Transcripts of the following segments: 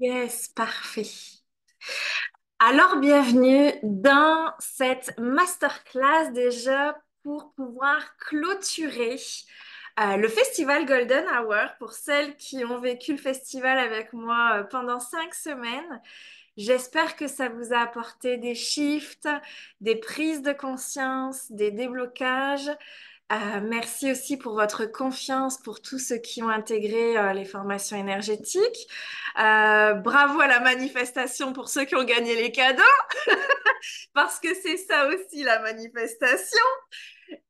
Yes, parfait. Alors, bienvenue dans cette masterclass déjà pour pouvoir clôturer le festival Golden Hour pour celles qui ont vécu le festival avec moi pendant 5 semaines. J'espère que ça vous a apporté des shifts, des prises de conscience, des déblocages. Merci aussi pour votre confiance, pour tous ceux qui ont intégré les formations énergétiques. Bravo à la manifestation pour ceux qui ont gagné les cadeaux, parce que c'est ça aussi la manifestation.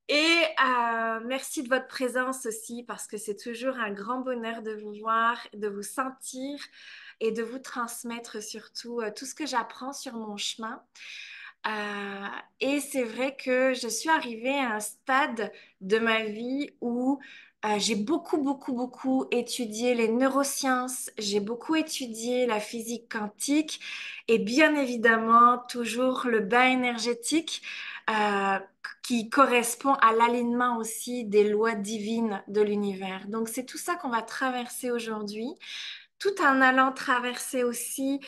Et merci de votre présence aussi, parce que c'est toujours un grand bonheur de vous voir, de vous sentir et de vous transmettre surtout tout ce que j'apprends sur mon chemin. Euh, et c'est vrai que je suis arrivée à un stade de ma vie où j'ai beaucoup étudié les neurosciences, j'ai beaucoup étudié la physique quantique et bien évidemment toujours le bas énergétique euh, qui correspond à l'alignement aussi des lois divines de l'univers. Donc c'est tout ça qu'on va traverser aujourd'hui, tout en allant traverser aussi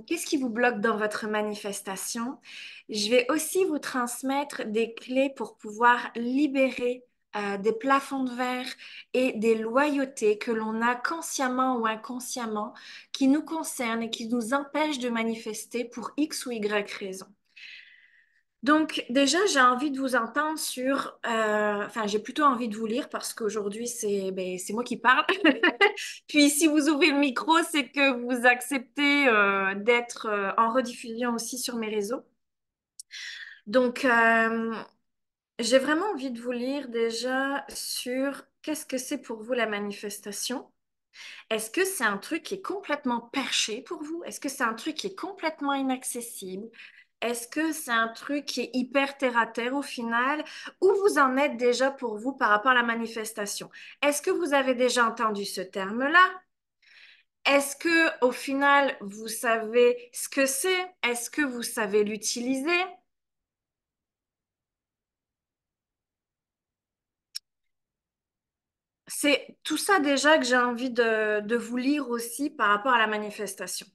qu'est-ce qui vous bloque dans votre manifestation? Je vais aussi vous transmettre des clés pour pouvoir libérer des plafonds de verre et des loyautés que l'on a consciemment ou inconsciemment qui nous concernent et qui nous empêchent de manifester pour X ou Y raison. Donc déjà, j'ai envie de vous entendre sur, enfin j'ai plutôt envie de vous lire parce qu'aujourd'hui c'est moi qui parle. Puis si vous ouvrez le micro, c'est que vous acceptez d'être en rediffusion aussi sur mes réseaux. Donc j'ai vraiment envie de vous lire déjà sur qu'est-ce que c'est pour vous la manifestation. Est-ce que c'est un truc qui est complètement perché pour vous? Est-ce que c'est un truc qui est complètement inaccessible? Est-ce que c'est un truc qui est hyper terre à terre au final? Où vous en êtes déjà pour vous par rapport à la manifestation? Est-ce que vous avez déjà entendu ce terme-là? Est-ce que au final vous savez ce que c'est? Est-ce que vous savez l'utiliser? C'est tout ça déjà que j'ai envie de vous lire aussi par rapport à la manifestation.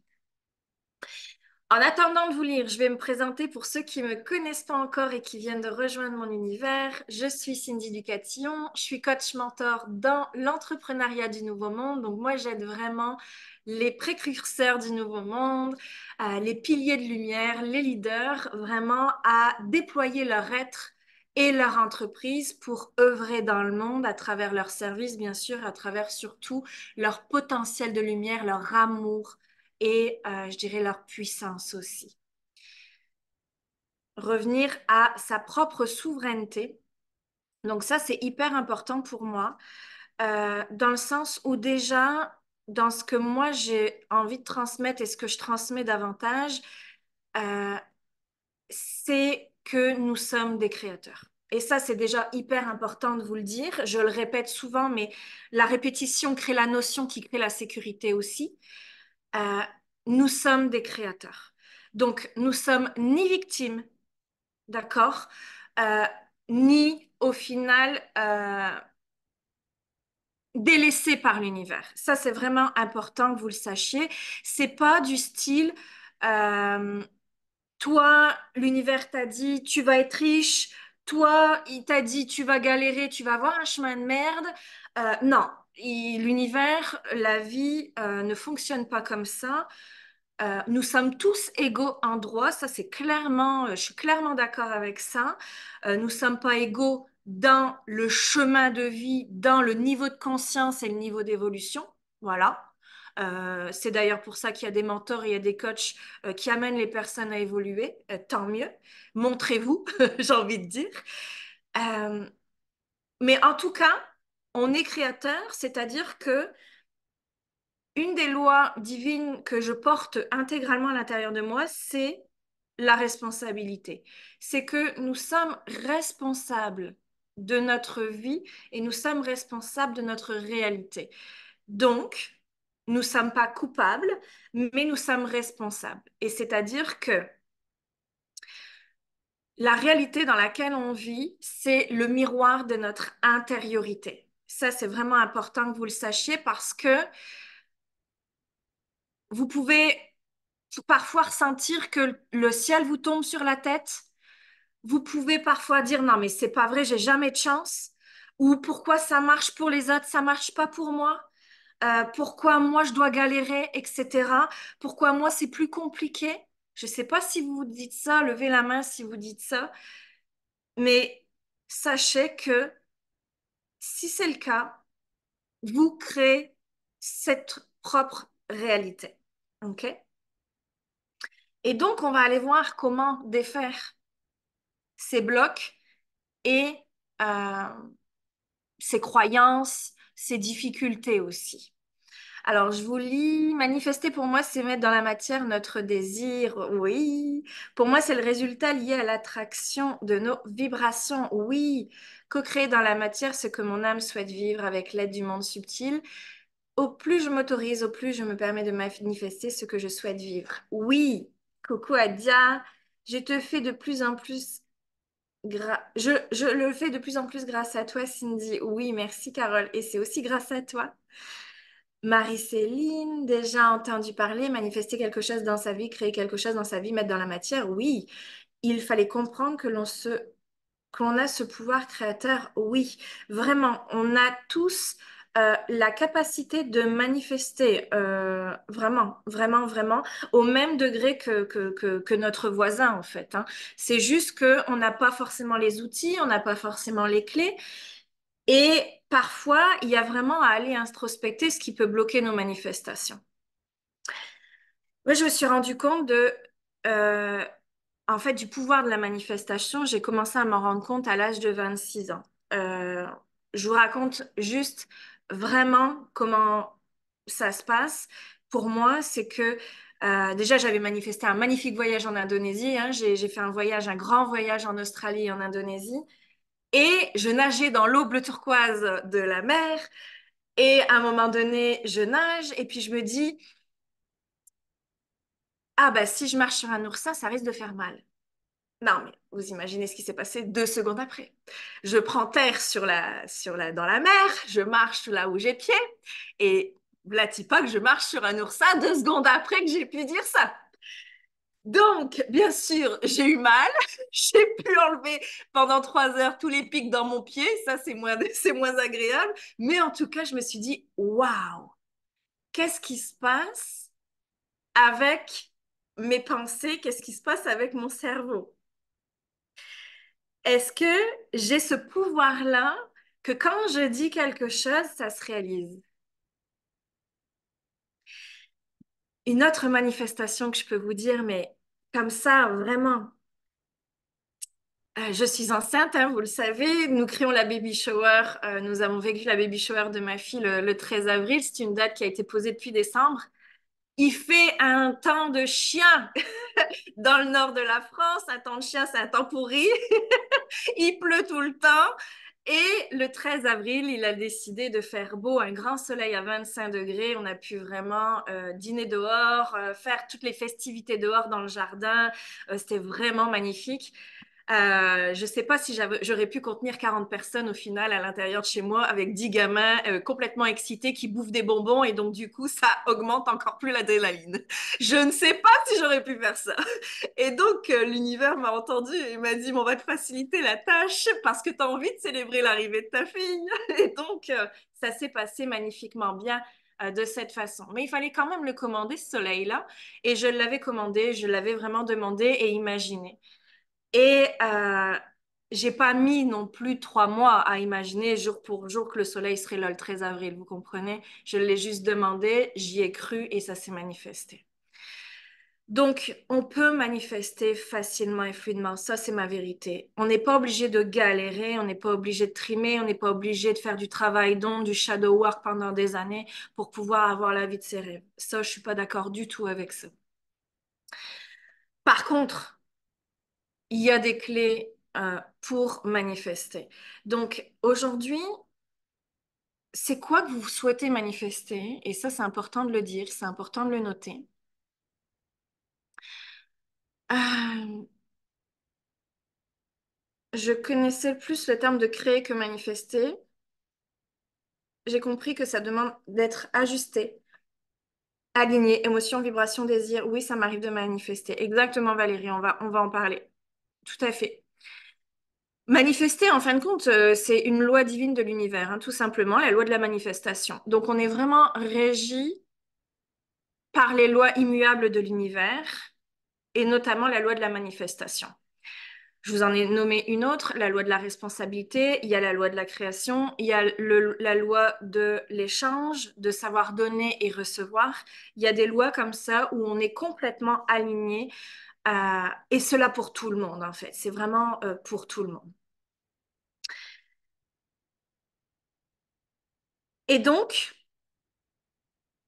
En attendant de vous lire, je vais me présenter pour ceux qui ne me connaissent pas encore et qui viennent de rejoindre mon univers. Je suis Cindy Ducatillon, je suis coach mentor dans l'entrepreneuriat du nouveau monde. Donc moi, j'aide vraiment les précurseurs du nouveau monde, les piliers de lumière, les leaders, vraiment à déployer leur être et leur entreprise pour œuvrer dans le monde à travers leurs services, bien sûr, à travers surtout leur potentiel de lumière, leur amour et je dirais leur puissance aussi. Revenir à sa propre souveraineté. Donc ça, c'est hyper important pour moi, dans le sens où déjà, dans ce que moi j'ai envie de transmettre et ce que je transmets davantage, euh, c'est que nous sommes des créateurs. Et ça, c'est déjà hyper important de vous le dire. Je le répète souvent, mais la répétition crée la notion qui crée la sécurité aussi. Euh, nous sommes des créateurs. Donc, nous sommes ni victimes, d'accord, euh, ni au final délaissés par l'univers. Ça, c'est vraiment important que vous le sachiez. C'est pas du style, euh, toi, l'univers t'a dit, tu vas être riche. Toi, il t'a dit, tu vas galérer, tu vas avoir un chemin de merde. Non, l'univers, la vie ne fonctionne pas comme ça. Nous sommes tous égaux en droit, ça c'est clairement, je suis clairement d'accord avec ça. Nous ne sommes pas égaux dans le chemin de vie, dans le niveau de conscience et le niveau d'évolution. Voilà. C'est d'ailleurs pour ça qu'il y a des mentors et il y a des coachs qui amènent les personnes à évoluer. Tant mieux. Montrez-vous, j'ai envie de dire. Euh, mais en tout cas, on est créateur, c'est-à-dire que une des lois divines que je porte intégralement à l'intérieur de moi, c'est la responsabilité. C'est que nous sommes responsables de notre vie et nous sommes responsables de notre réalité. Donc, nous ne sommes pas coupables, mais nous sommes responsables. Et c'est-à-dire que la réalité dans laquelle on vit, c'est le miroir de notre intériorité. Ça, c'est vraiment important que vous le sachiez parce que Vous pouvez parfois ressentir que le ciel vous tombe sur la tête. Vous pouvez parfois dire non, mais c'est pas vrai, j'ai jamais de chance. Ou pourquoi ça marche pour les autres, ça marche pas pour moi. Pourquoi moi je dois galérer, etc. Pourquoi moi c'est plus compliqué. Je sais pas si vous dites ça, levez la main si vous dites ça, mais sachez que si c'est le cas, vous créez cette propre réalité. OK? Et donc, on va aller voir comment défaire ces blocs et euh, ces croyances, ces difficultés aussi. Alors, je vous lis, manifester pour moi, c'est mettre dans la matière notre désir. Oui. Pour moi, c'est le résultat lié à l'attraction de nos vibrations. Oui. Co-créer dans la matière ce que mon âme souhaite vivre avec l'aide du monde subtil. Au plus je m'autorise, au plus je me permets de manifester ce que je souhaite vivre. Oui. Coucou Adia, je te fais de plus en plus je le fais de plus en plus grâce à toi, Cindy. Oui, merci, Carole. Et c'est aussi grâce à toi. Marie-Céline, déjà entendu parler, manifester quelque chose dans sa vie, créer quelque chose dans sa vie, mettre dans la matière. Oui, il fallait comprendre qu'on a ce pouvoir créateur. Oui, vraiment, on a tous la capacité de manifester, vraiment, vraiment, vraiment, au même degré que notre voisin, en fait, hein. C'est juste qu'on n'a pas forcément les outils, on n'a pas forcément les clés. Et parfois, il y a vraiment à aller introspecter ce qui peut bloquer nos manifestations. Moi, je me suis rendu compte euh, en fait, du pouvoir de la manifestation. J'ai commencé à m'en rendre compte à l'âge de 26 ans. Euh, je vous raconte juste vraiment comment ça se passe. Pour moi, c'est que déjà, j'avais manifesté un magnifique voyage en Indonésie, hein. J'ai fait un voyage, un grand voyage en Australie et en Indonésie. Et je nageais dans l'eau bleu turquoise de la mer. Et à un moment donné, je nage et puis je me dis, ah bah si je marche sur un oursin, ça risque de faire mal. Non, mais vous imaginez ce qui s'est passé 2 secondes après. Je prends terre dans la mer, je marche là où j'ai pied, et vlati pas que je marche sur un oursin 2 secondes après que j'ai pu dire ça. Donc, bien sûr, j'ai eu mal. J'ai pu enlever pendant 3 heures tous les pics dans mon pied. Ça, c'est moins agréable. Mais en tout cas, je me suis dit, waouh, qu'est-ce qui se passe avec mes pensées? Qu'est-ce qui se passe avec mon cerveau? Est-ce que j'ai ce pouvoir-là que quand je dis quelque chose, ça se réalise? Une autre manifestation que je peux vous dire, mais comme ça, vraiment, je suis enceinte, hein, vous le savez, nous créons la baby shower, nous avons vécu la baby shower de ma fille le 13 avril, c'est une date qui a été posée depuis décembre. Il fait un temps de chien dans le nord de la France, un temps de chien, c'est un temps pourri. Il pleut tout le temps. Et le 13 avril, il a décidé de faire beau, un grand soleil à 25 degrés. On a pu vraiment dîner dehors, faire toutes les festivités dehors dans le jardin. C'était vraiment magnifique. Je ne sais pas si j'aurais pu contenir 40 personnes au final à l'intérieur de chez moi avec 10 gamins complètement excités qui bouffent des bonbons et donc du coup ça augmente encore plus l'adrénaline. Je ne sais pas si j'aurais pu faire ça. Et donc l'univers m'a entendu et m'a dit, bon, on va te faciliter la tâche parce que tu as envie de célébrer l'arrivée de ta fille. Et donc ça s'est passé magnifiquement bien de cette façon. Mais il fallait quand même le commander, ce soleil-là. Et je l'avais commandé, je l'avais vraiment demandé et imaginé. Et j'ai pas mis non plus 3 mois à imaginer jour pour jour que le soleil serait là le 13 avril, vous comprenez? Je l'ai juste demandé, j'y ai cru et ça s'est manifesté. Donc, on peut manifester facilement et fluidement, ça c'est ma vérité. On n'est pas obligé de galérer, on n'est pas obligé de trimer, on n'est pas obligé de faire du travail d'ombre, du shadow work pendant des années pour pouvoir avoir la vie de ses rêves. Ça, je suis pas d'accord du tout avec ça. Par contre, il y a des clés pour manifester. Donc aujourd'hui, c'est quoi que vous souhaitez manifester? Et ça, c'est important de le dire, c'est important de le noter. Euh, je connaissais plus le terme de créer que manifester. J'ai compris que ça demande d'être ajusté, Aligné, émotion, vibration, désir. Oui, ça m'arrive de manifester. Exactement, Valérie, on va en parler. Tout à fait. Manifester, en fin de compte, c'est une loi divine de l'univers, hein, tout simplement, la loi de la manifestation. Donc, on est vraiment régi par les lois immuables de l'univers et notamment la loi de la manifestation. Je vous en ai nommé une autre, la loi de la responsabilité, il y a la loi de la création, il y a la loi de l'échange, de savoir donner et recevoir. Il y a des lois comme ça où on est complètement aligné, et cela pour tout le monde en fait. C'est vraiment pour tout le monde. Et donc,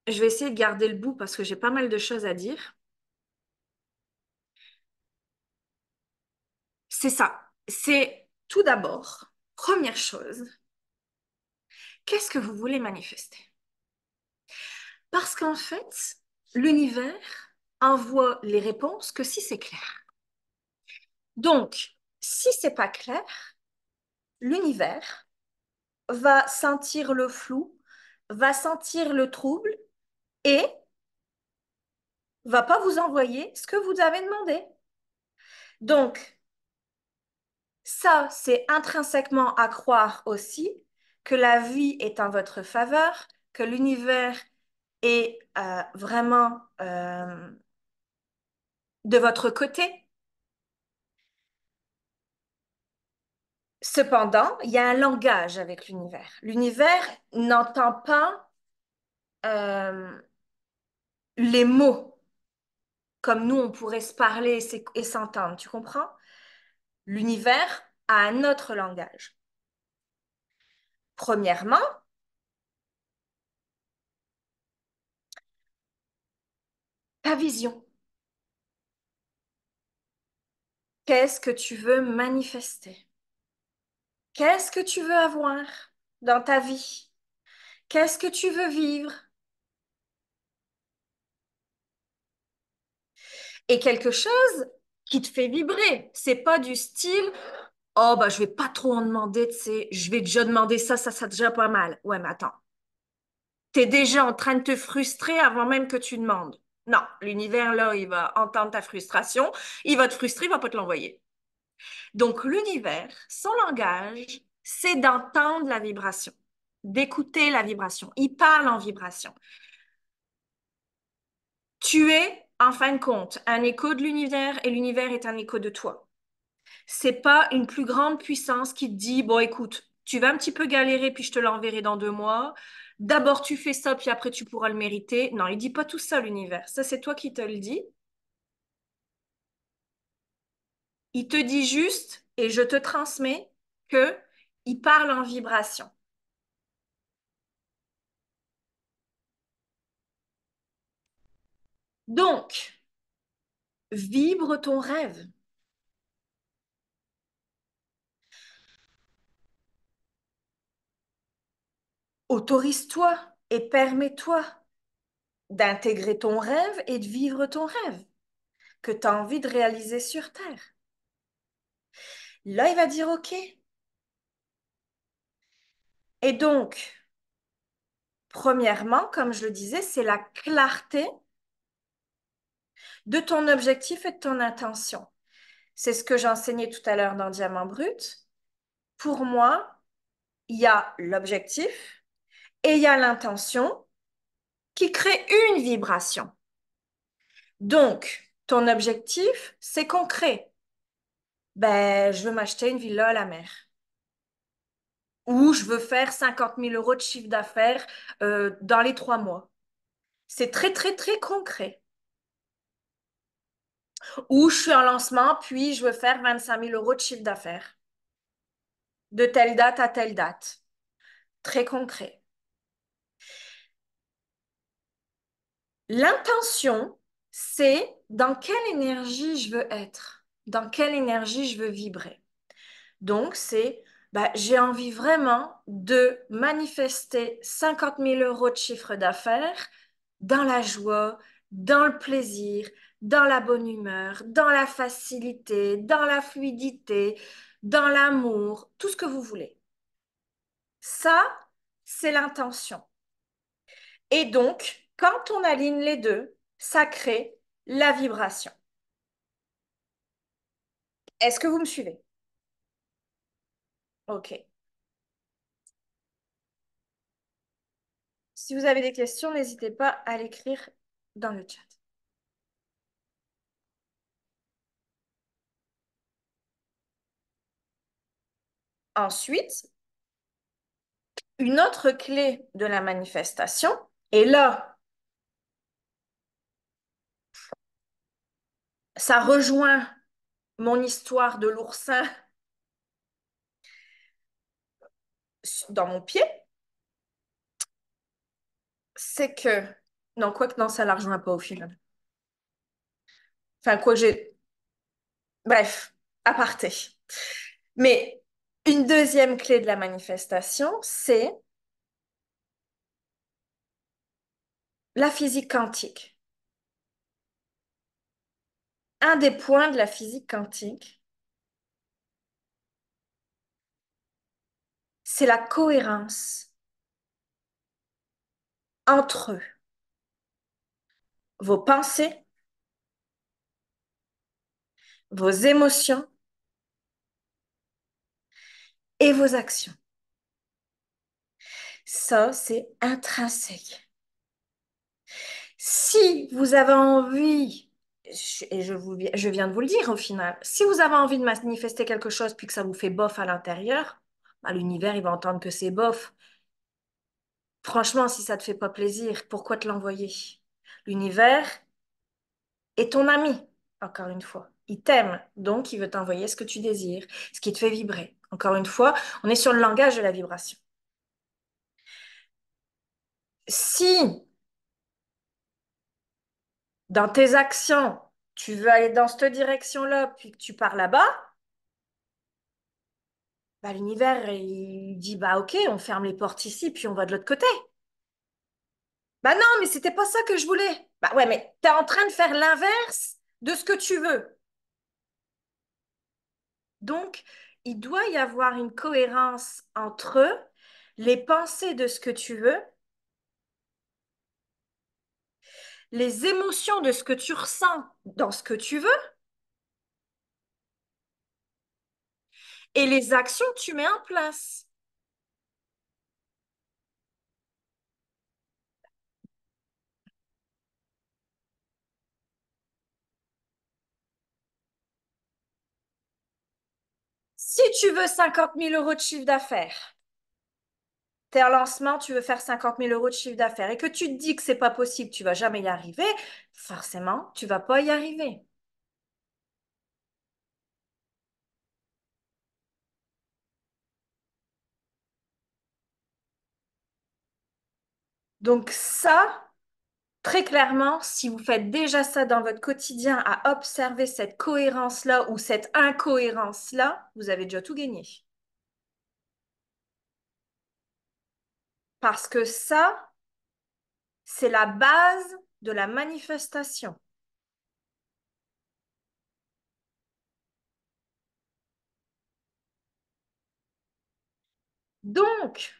je vais essayer de garder le bout parce que j'ai pas mal de choses à dire. C'est ça. C'est tout d'abord, première chose, qu'est-ce que vous voulez manifester? Parce qu'en fait, l'univers envoie les réponses que si c'est clair. Donc, si c'est pas clair, l'univers va sentir le flou, va sentir le trouble et va pas vous envoyer ce que vous avez demandé. Donc, ça, c'est intrinsèquement à croire aussi que la vie est en votre faveur, que l'univers est vraiment de votre côté. Cependant, il y a un langage avec l'univers. L'univers n'entend pas euh, les mots comme nous, on pourrait se parler et s'entendre, tu comprends? L'univers a un autre langage. Premièrement, ta vision. Qu'est-ce que tu veux manifester? Qu'est-ce que tu veux avoir dans ta vie? Qu'est-ce que tu veux vivre? Et quelque chose qui te fait vibrer. C'est pas du style, oh, bah, je vais pas trop en demander, tu sais, je vais déjà demander ça, ça déjà pas mal. Ouais, mais attends, t'es déjà en train de te frustrer avant même que tu demandes. Non, l'univers, là, il va entendre ta frustration, il va te frustrer, il va pas te l'envoyer. Donc, l'univers, son langage, c'est d'entendre la vibration, d'écouter la vibration. Il parle en vibration. Tu es, en fin de compte, un écho de l'univers et l'univers est un écho de toi. C'est pas une plus grande puissance qui te dit, bon, écoute, tu vas un petit peu galérer, puis je te l'enverrai dans 2 mois. D'abord, tu fais ça, puis après, tu pourras le mériter. Non, il dit pas tout ça, l'univers. Ça, c'est toi qui te le dis. Il te dit juste, et je te transmets, que il parle en vibration. Donc, vibre ton rêve. Autorise-toi et permets-toi d'intégrer ton rêve et de vivre ton rêve que tu as envie de réaliser sur Terre. Là, il va dire OK. Et donc, premièrement, comme je le disais, c'est la clarté de ton objectif et de ton intention. C'est ce que j'enseignais tout à l'heure dans Diamant Brut. Pour moi, il y a l'objectif et il y a l'intention qui crée une vibration. Donc, ton objectif, c'est concret. Ben, je veux m'acheter une villa à la mer. Ou je veux faire 50 000 € de chiffre d'affaires dans les 3 mois. C'est très, très, très concret. Ou je suis en lancement, puis je veux faire 25 000 € de chiffre d'affaires. De telle date à telle date. Très concret. L'intention, c'est dans quelle énergie je veux être, dans quelle énergie je veux vibrer. Donc, c'est, bah, j'ai envie vraiment de manifester 50 000 € de chiffre d'affaires dans la joie, dans le plaisir, dans la bonne humeur, dans la facilité, dans la fluidité, dans l'amour, tout ce que vous voulez. Ça, c'est l'intention. Et donc, Quand on aligne les deux, ça crée la vibration. Est-ce que vous me suivez? OK. Si vous avez des questions, n'hésitez pas à l'écrire dans le chat. Ensuite, une autre clé de la manifestation, et là, ça rejoint mon histoire de l'oursin dans mon pied, c'est que, non, quoi que non, ça ne la rejoint pas au final. Enfin, quoi, j'ai, bref, aparté. Mais une deuxième clé de la manifestation, c'est la physique quantique. Un des points de la physique quantique, c'est la cohérence entre vos pensées, vos émotions et vos actions. Ça, c'est intrinsèque. Si vous avez envie, et je viens de vous le dire au final, si vous avez envie de manifester quelque chose puis que ça vous fait bof à l'intérieur, bah, l'univers, il va entendre que c'est bof. Franchement, si ça te fait pas plaisir, pourquoi te l'envoyer? L'univers est ton ami, encore une fois. Il t'aime, donc il veut t'envoyer ce que tu désires, ce qui te fait vibrer. Encore une fois, on est sur le langage de la vibration. Si dans tes actions, tu veux aller dans cette direction-là, puis que tu pars là-bas, bah, l'univers, il dit, bah ok, on ferme les portes ici, puis on va de l'autre côté. Bah non, mais c'était pas ça que je voulais. Bah ouais, mais t'es en train de faire l'inverse de ce que tu veux. Donc, il doit y avoir une cohérence entre les pensées de ce que tu veux, les émotions de ce que tu ressens dans ce que tu veux, et les actions que tu mets en place. Si tu veux 50 000 € de chiffre d'affaires, t'es en lancement, tu veux faire 50 000 € de chiffre d'affaires et que tu te dis que c'est pas possible, tu vas jamais y arriver, forcément, tu vas pas y arriver. Donc ça, très clairement, si vous faites déjà ça dans votre quotidien, à observer cette cohérence-là ou cette incohérence-là, vous avez déjà tout gagné. Parce que ça, c'est la base de la manifestation. Donc,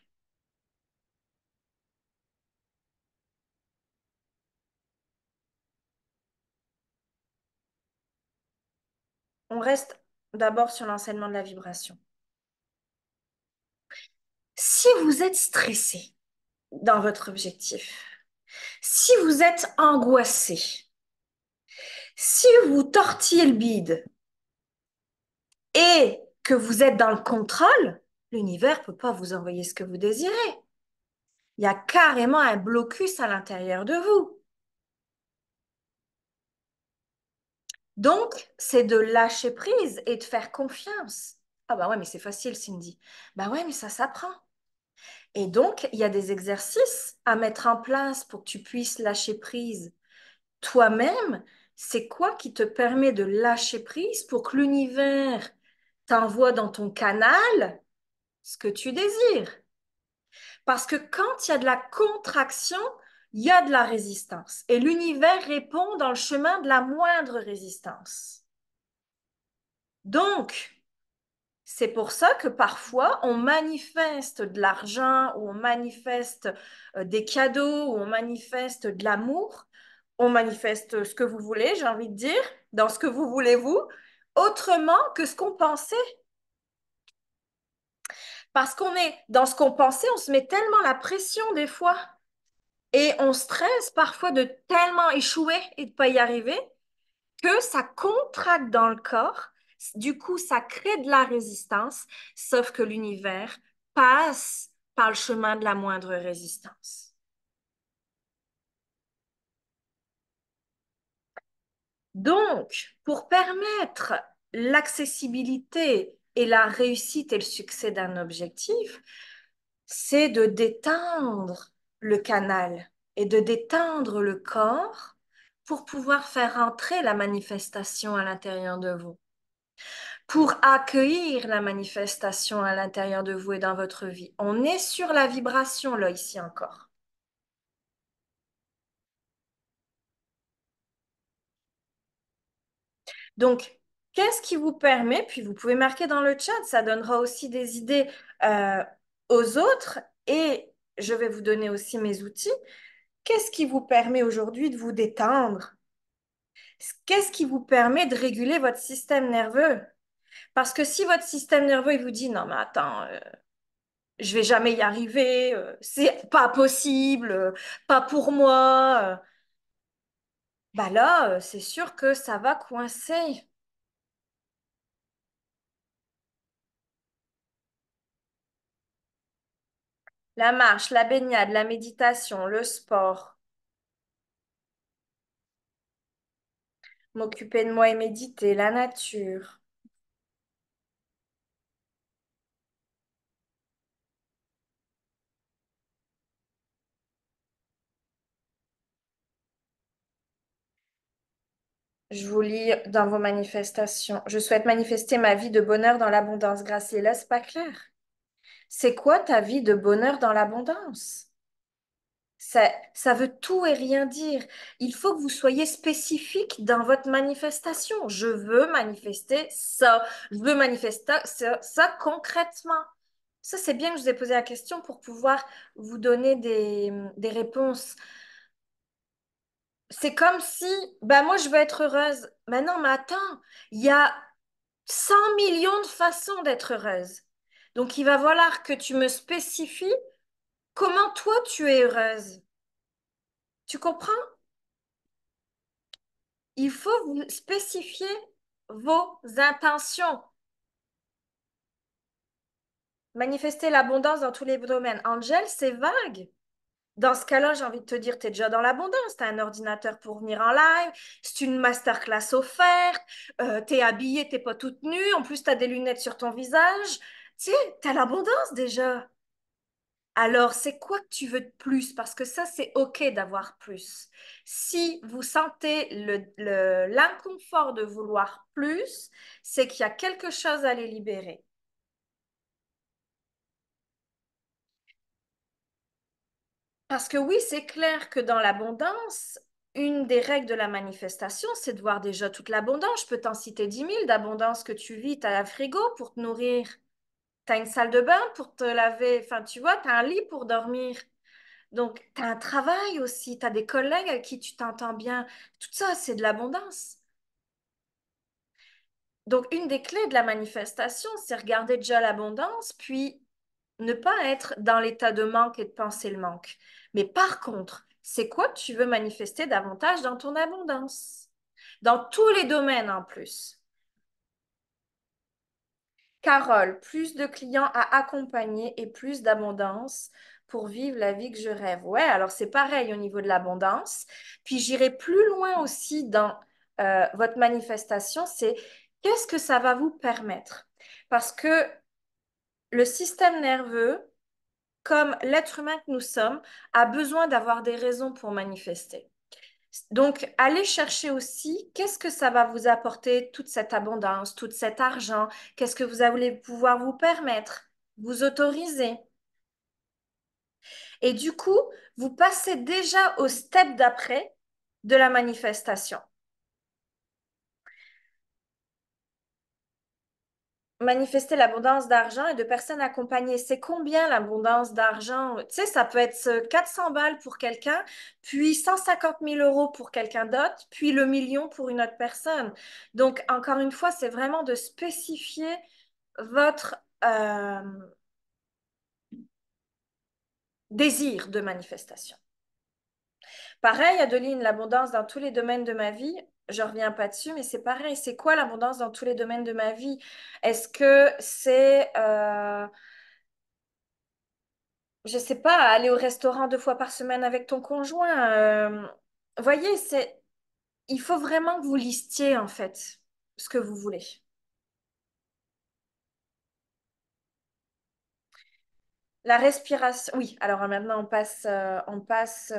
on reste d'abord sur l'enseignement de la vibration. Si vous êtes stressé dans votre objectif, si vous êtes angoissé, si vous tortillez le bide et que vous êtes dans le contrôle, l'univers ne peut pas vous envoyer ce que vous désirez. Il y a carrément un blocus à l'intérieur de vous. Donc, c'est de lâcher prise et de faire confiance. Ah bah ouais, mais c'est facile, Cindy. Bah ouais, mais ça s'apprend. Et donc, il y a des exercices à mettre en place pour que tu puisses lâcher prise toi-même. C'est quoi qui te permet de lâcher prise pour que l'univers t'envoie dans ton canal ce que tu désires? Parce que quand il y a de la contraction, il y a de la résistance. Et l'univers répond dans le chemin de la moindre résistance. Donc, C'est pour ça que parfois on manifeste de l'argent ou on manifeste des cadeaux ou on manifeste de l'amour, on manifeste ce que vous voulez, j'ai envie de dire, dans ce que vous voulez vous, autrement que ce qu'on pensait. Parce qu'on est dans ce qu'on pensait, on se met tellement la pression des fois et on stresse parfois de tellement échouer et de pas y arriver que ça contracte dans le corps. Du coup, ça crée de la résistance, sauf que l'univers passe par le chemin de la moindre résistance. Donc, pour permettre l'accessibilité et la réussite et le succès d'un objectif, c'est de détendre le canal et de détendre le corps pour pouvoir faire entrer la manifestation à l'intérieur de vous, pour accueillir la manifestation à l'intérieur de vous et dans votre vie. On est sur la vibration là ici encore. Donc, qu'est-ce qui vous permet, puis vous pouvez marquer dans le chat, ça donnera aussi des idées euh, aux autres et je vais vous donner aussi mes outils. Qu'est-ce qui vous permet aujourd'hui de vous détendre? Qu'est-ce qui vous permet de réguler votre système nerveux? Parce que si votre système nerveux il vous dit non mais attends, je vais jamais y arriver, c'est pas possible, pas pour moi, bah là c'est sûr que ça va coincer. La marche, la baignade, la méditation, le sport, m'occuper de moi et méditer, la nature. Je vous lis dans vos manifestations. Je souhaite manifester ma vie de bonheur dans l'abondance. Graciela, c'est pas clair. C'est quoi ta vie de bonheur dans l'abondance? Ça veut tout et rien dire. Il faut que vous soyez spécifique dans votre manifestation. Je veux manifester ça. Je veux manifester ça concrètement. Ça, c'est bien que je vous ai posé la question pour pouvoir vous donner des réponses. C'est comme si, ben moi, je veux être heureuse. Mais non, mais attends, il y a 100 millions de façons d'être heureuse. Donc, il va falloir que tu me spécifies comment toi, tu es heureuse. Tu comprends? Il faut vous spécifier vos intentions. Manifester l'abondance dans tous les domaines. Angel, c'est vague. Dans ce cas-là, j'ai envie de te dire, tu es déjà dans l'abondance. Tu as un ordinateur pour venir en live. C'est une masterclass offerte. Tu es habillée, tu pas toute nue. En plus, tu as des lunettes sur ton visage. Tu sais, tu as l'abondance déjà. Alors, c'est quoi que tu veux de plus? Parce que ça, c'est OK d'avoir plus. Si vous sentez l'inconfort de vouloir plus, c'est qu'il y a quelque chose à les libérer. Parce que oui, c'est clair que dans l'abondance, une des règles de la manifestation, c'est de voir déjà toute l'abondance. Je peux t'en citer 10 000 d'abondance que tu vis. Tu as un frigo pour te nourrir. Tu as une salle de bain pour te laver. Enfin, tu vois, tu as un lit pour dormir. Donc, tu as un travail aussi, tu as des collègues avec qui tu t'entends bien. Tout ça, c'est de l'abondance. Donc, une des clés de la manifestation, c'est regarder déjà l'abondance, puis ne pas être dans l'état de manque et de penser le manque. Mais par contre, c'est quoi que tu veux manifester davantage dans ton abondance? Dans tous les domaines en plus. Carole, plus de clients à accompagner et plus d'abondance pour vivre la vie que je rêve. Ouais, alors c'est pareil au niveau de l'abondance. Puis j'irai plus loin aussi dans votre manifestation, c'est qu'est-ce que ça va vous permettre? Parce que le système nerveux, comme l'être humain que nous sommes, a besoin d'avoir des raisons pour manifester. Donc, allez chercher aussi qu'est-ce que ça va vous apporter, toute cette abondance, tout cet argent, qu'est-ce que vous allez pouvoir vous permettre, vous autoriser. Et du coup, vous passez déjà au step d'après de la manifestation. manifester l'abondance d'argent et de personnes accompagnées. C'est combien l'abondance d'argent? Tu sais, ça peut être 400 balles pour quelqu'un, puis 150 000 euros pour quelqu'un d'autre, puis le million pour une autre personne. Donc, encore une fois, c'est vraiment de spécifier votre désir de manifestation. Pareil, Adeline, l'abondance dans tous les domaines de ma vie, je reviens pas dessus, mais c'est pareil. C'est quoi l'abondance dans tous les domaines de ma vie? Est-ce que c'est, je sais pas, aller au restaurant 2 fois par semaine avec ton conjoint? Voyez, il faut vraiment que vous listiez en fait ce que vous voulez. La respiration, oui. Alors maintenant, on passe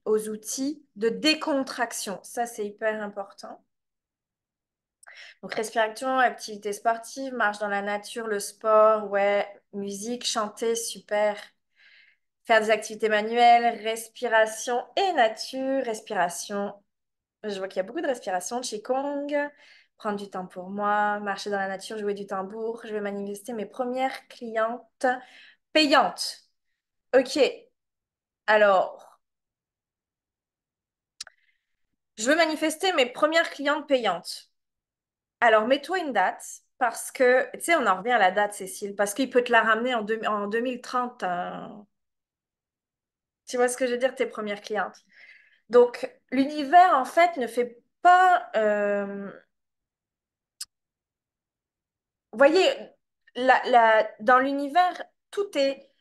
aux outils de décontraction. Ça, c'est hyper important. Donc, respiration, activité sportive, marche dans la nature, le sport, ouais, musique, chanter, super. Faire des activités manuelles, respiration et nature, respiration. Je vois qu'il y a beaucoup de respiration, Qigong, prendre du temps pour moi, marcher dans la nature, jouer du tambour. Je vais manifester mes premières clientes payantes. Ok, alors, je veux manifester mes premières clientes payantes. Alors, mets-toi une date parce que, tu sais, on en revient à la date, Cécile, parce qu'il peut te la ramener en 2030. Tu vois ce que je veux dire, tes premières clientes. Donc, l'univers, en fait, ne fait pas... Vous voyez, dans l'univers, tout est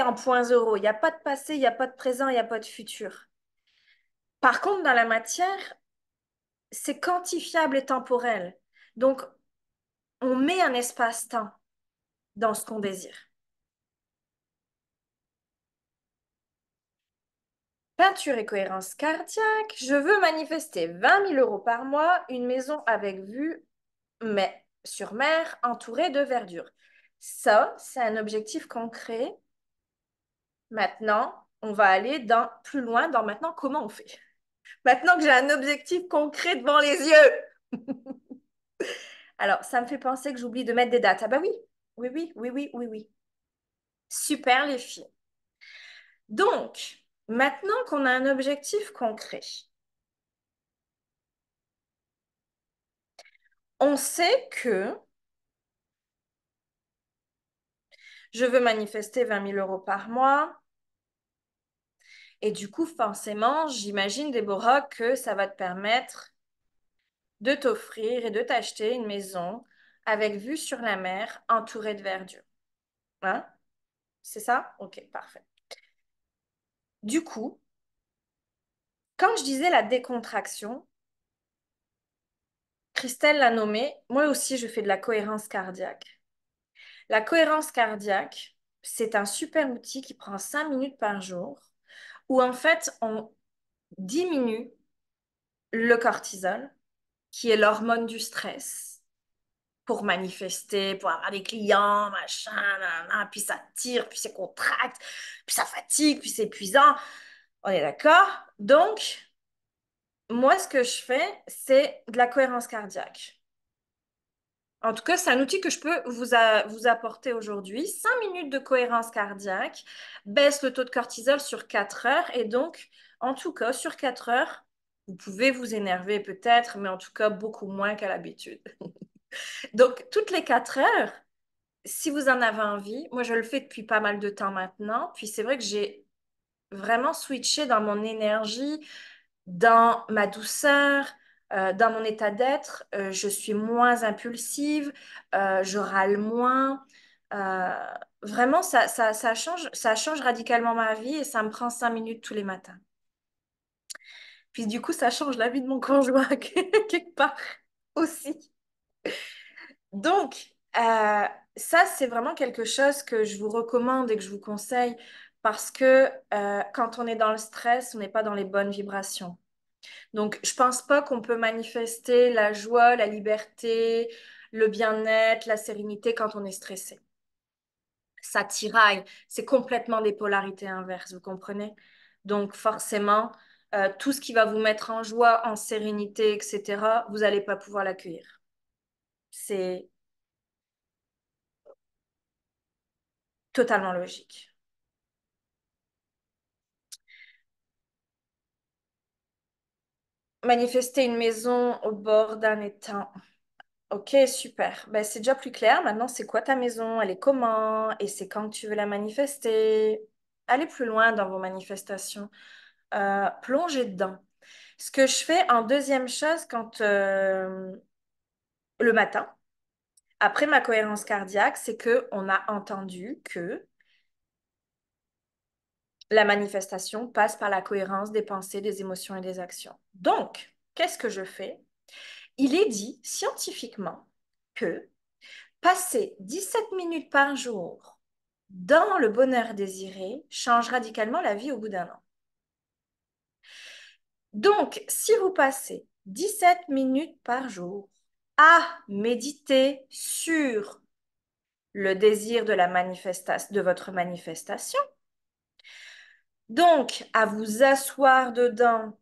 en point zéro. Il n'y a pas de passé, il n'y a pas de présent, il n'y a pas de futur. Par contre, dans la matière, c'est quantifiable et temporel. Donc, on met un espace-temps dans ce qu'on désire. Peinture et cohérence cardiaque. Je veux manifester 20 000 € par mois, une maison avec vue mais sur mer, entourée de verdure. Ça, c'est un objectif concret. Maintenant, on va aller plus loin dans maintenant comment on fait. Maintenant que j'ai un objectif concret devant les yeux. Alors, ça me fait penser que j'oublie de mettre des dates. Ah bah oui, oui, oui, oui, oui, oui, oui. Super les filles. Donc, maintenant qu'on a un objectif concret, on sait que je veux manifester 20 000 € par mois. Et du coup, forcément, j'imagine, Déborah, que ça va te permettre de t'offrir et de t'acheter une maison avec vue sur la mer, entourée de verdure. Hein? C'est ça? Ok, parfait. Du coup, quand je disais la décontraction, Christelle l'a nommé, moi aussi je fais de la cohérence cardiaque. La cohérence cardiaque, c'est un super outil qui prend 5 minutes par jour, où en fait on diminue le cortisol, qui est l'hormone du stress, pour manifester, pour avoir des clients, machin, nanana, puis ça tire, puis c'est contracte, puis ça fatigue, puis c'est épuisant. On est d'accord? Donc, moi, ce que je fais, c'est de la cohérence cardiaque. En tout cas, c'est un outil que je peux vous apporter aujourd'hui. 5 minutes de cohérence cardiaque baisse le taux de cortisol sur 4 heures. Et donc, en tout cas, sur 4 heures, vous pouvez vous énerver peut-être, mais en tout cas, beaucoup moins qu'à l'habitude. Donc, toutes les 4 heures, si vous en avez envie, moi, je le fais depuis pas mal de temps maintenant. Puis, c'est vrai que j'ai vraiment switché dans mon énergie, dans ma douceur, dans mon état d'être. Je suis moins impulsive, je râle moins. Euh, Vraiment, ça change radicalement ma vie et ça me prend 5 minutes tous les matins. Puis du coup, ça change la vie de mon conjoint quelque part aussi. Donc, ça, c'est vraiment quelque chose que je vous recommande et que je vous conseille parce que quand on est dans le stress, on n'est pas dans les bonnes vibrations. Donc, je pense pas qu'on peut manifester la joie, la liberté, le bien-être, la sérénité quand on est stressé. Ça tiraille, c'est complètement des polarités inverses, vous comprenez? Donc, forcément, tout ce qui va vous mettre en joie, en sérénité, etc., vous n'allez pas pouvoir l'accueillir. C'est totalement logique. Manifester une maison au bord d'un étang. Ok, super. Ben, c'est déjà plus clair. Maintenant, c'est quoi ta maison? Elle est comment? Et c'est quand que tu veux la manifester? Allez plus loin dans vos manifestations. Plongez dedans. Ce que je fais en deuxième chose quand le matin, après ma cohérence cardiaque, c'est que on a entendu que la manifestation passe par la cohérence des pensées, des émotions et des actions. Donc, qu'est-ce que je fais? Il est dit scientifiquement que passer 17 minutes par jour dans le bonheur désiré change radicalement la vie au bout d'un an. Donc, si vous passez 17 minutes par jour à méditer sur le désir de la manifestation, de votre manifestation, donc à vous asseoir dedans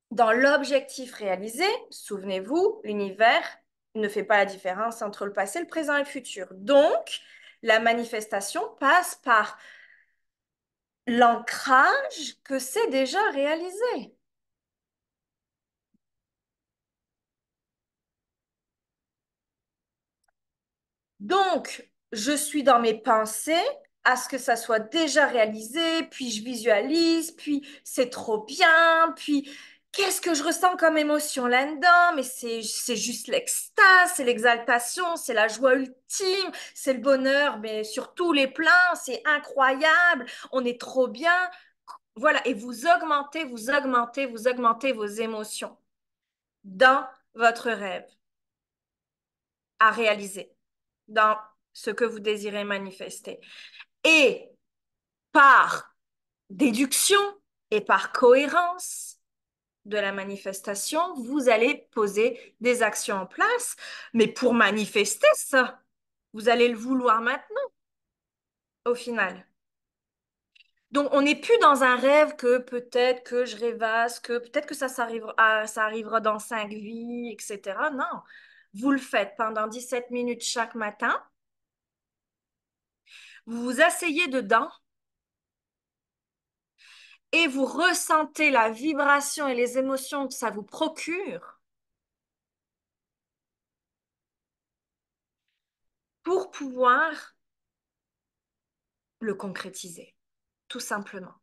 dans l'objectif réalisé, souvenez-vous, l'univers ne fait pas la différence entre le passé, le présent et le futur. Donc, la manifestation passe par l'ancrage que c'est déjà réalisé. Donc, je suis dans mes pensées à ce que ça soit déjà réalisé, puis je visualise, puis c'est trop bien, puis qu'est-ce que je ressens comme émotion là-dedans? Mais c'est juste l'extase, c'est l'exaltation, c'est la joie ultime, c'est le bonheur, mais sur tous les plans, c'est incroyable, on est trop bien. Voilà, et vous augmentez, vous augmentez, vous augmentez vos émotions dans votre rêve à réaliser, dans ce que vous désirez manifester. Et par déduction et par cohérence de la manifestation, vous allez poser des actions en place. Mais pour manifester ça, vous allez le vouloir maintenant, au final. Donc, on n'est plus dans un rêve que peut-être que je rêvasse, que peut-être que ça arrivera dans 5 vies, etc. Non, vous le faites pendant 17 minutes chaque matin. Vous vous asseyez dedans et vous ressentez la vibration et les émotions que ça vous procure pour pouvoir le concrétiser, tout simplement.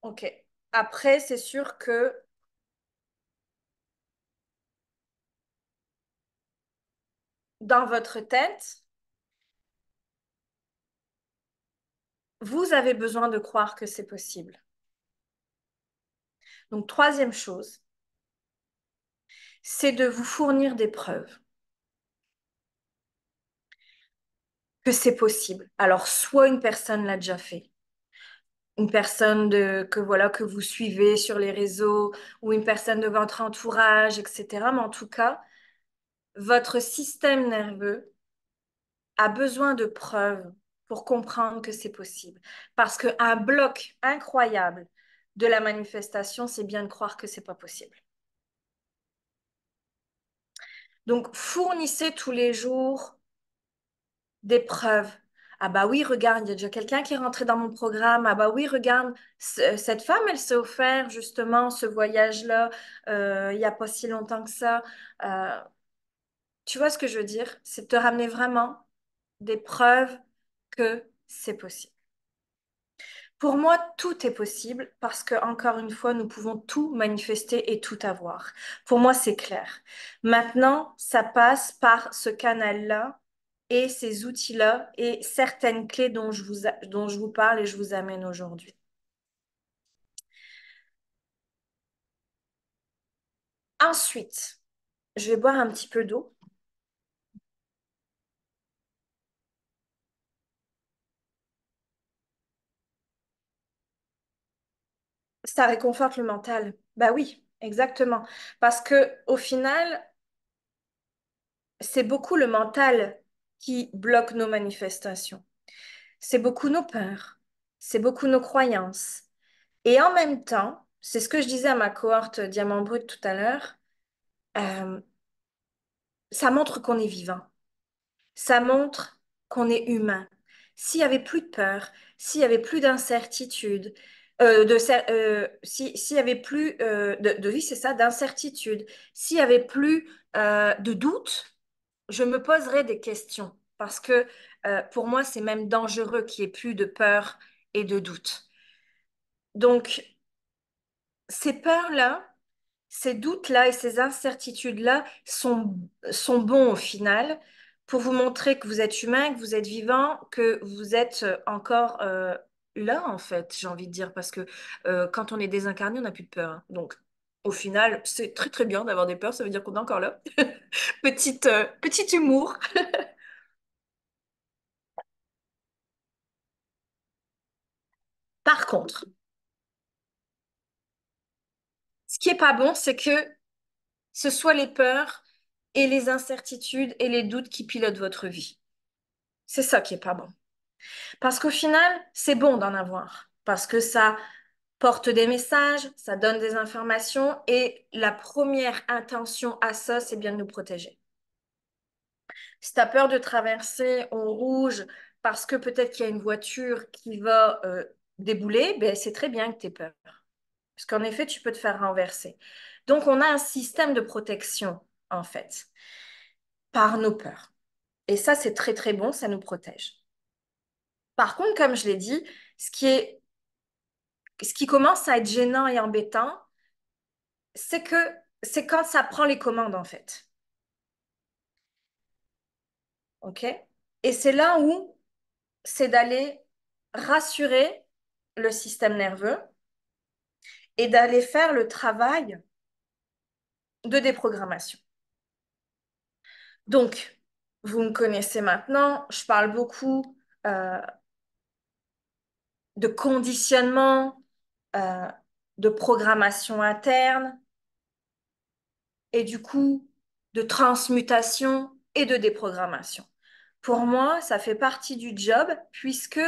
OK. Après, c'est sûr que dans votre tête, vous avez besoin de croire que c'est possible. Donc, troisième chose, c'est de vous fournir des preuves que c'est possible. Alors, soit une personne l'a déjà fait, une personne que voilà que vous suivez sur les réseaux ou une personne de votre entourage, etc. Mais en tout cas, votre système nerveux a besoin de preuves pour comprendre que c'est possible. Parce qu'un bloc incroyable de la manifestation, c'est bien de croire que c'est pas possible. Donc, fournissez tous les jours des preuves. Ah bah oui, regarde, il y a déjà quelqu'un qui est rentré dans mon programme. Ah bah oui, regarde, cette femme, elle s'est offert justement ce voyage-là il n'y a pas si longtemps que ça. Euh, Tu vois ce que je veux dire? C'est de te ramener vraiment des preuves que c'est possible. Pour moi, tout est possible parce que, encore une fois, nous pouvons tout manifester et tout avoir. Pour moi, c'est clair. Maintenant, ça passe par ce canal-là et ces outils-là et certaines clés dont je vous parle et je vous amène aujourd'hui. Ensuite, je vais boire un petit peu d'eau. Ça réconforte le mental. Bah oui, exactement. Parce que au final, c'est beaucoup le mental qui bloque nos manifestations. C'est beaucoup nos peurs, c'est beaucoup nos croyances. Et en même temps, c'est ce que je disais à ma cohorte Diamant Brut tout à l'heure, euh, ça montre qu'on est vivant. Ça montre qu'on est humain. S'il y avait plus de peur, s'il y avait plus d'incertitude, s'il y avait plus oui, c'est ça, d'incertitude, s'il y avait plus de doute, je me poserais des questions parce que pour moi, c'est même dangereux qu'il n'y ait plus de peur et de doute. Donc, ces peurs-là, ces doutes-là et ces incertitudes-là sont bons au final pour vous montrer que vous êtes humain, que vous êtes vivant, que vous êtes encore là, en fait, j'ai envie de dire, parce que quand on est désincarné, on n'a plus de peur, hein. Donc, au final, c'est très très bien d'avoir des peurs, ça veut dire qu'on est encore là. Petit humour. Par contre, ce qui est pas bon, c'est que ce soit les peurs et les incertitudes et les doutes qui pilotent votre vie. C'est ça qui est pas bon. Parce qu'au final, c'est bon d'en avoir. Parce que ça porte des messages, ça donne des informations et la première intention à ça, c'est bien de nous protéger. Si tu as peur de traverser en rouge parce que peut-être qu'il y a une voiture qui va débouler, ben c'est très bien que tu aies peur. Parce qu'en effet, tu peux te faire renverser. Donc, on a un système de protection, en fait, par nos peurs. Et ça, c'est très, très bon, ça nous protège. Par contre, comme je l'ai dit, ce qui commence à être gênant et embêtant, c'est que c'est quand ça prend les commandes, en fait. OK? Et c'est là où c'est d'aller rassurer le système nerveux et d'aller faire le travail de déprogrammation. Donc, vous me connaissez maintenant, je parle beaucoup euh, de conditionnement, euh, de programmation interne et du coup de transmutation et de déprogrammation. Pour moi, ça fait partie du job puisque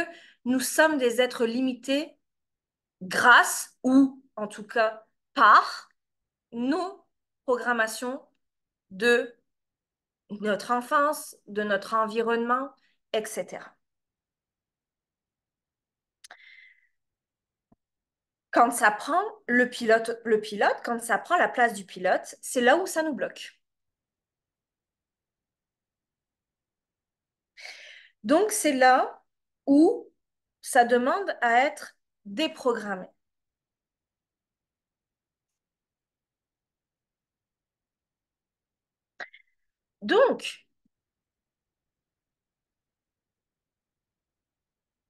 nous sommes des êtres limités grâce ou en tout cas par nos programmations de notre enfance, de notre environnement, etc. Quand ça prend quand ça prend la place du pilote, c'est là où ça nous bloque. Donc, c'est là où ça demande à être déprogrammé. Donc,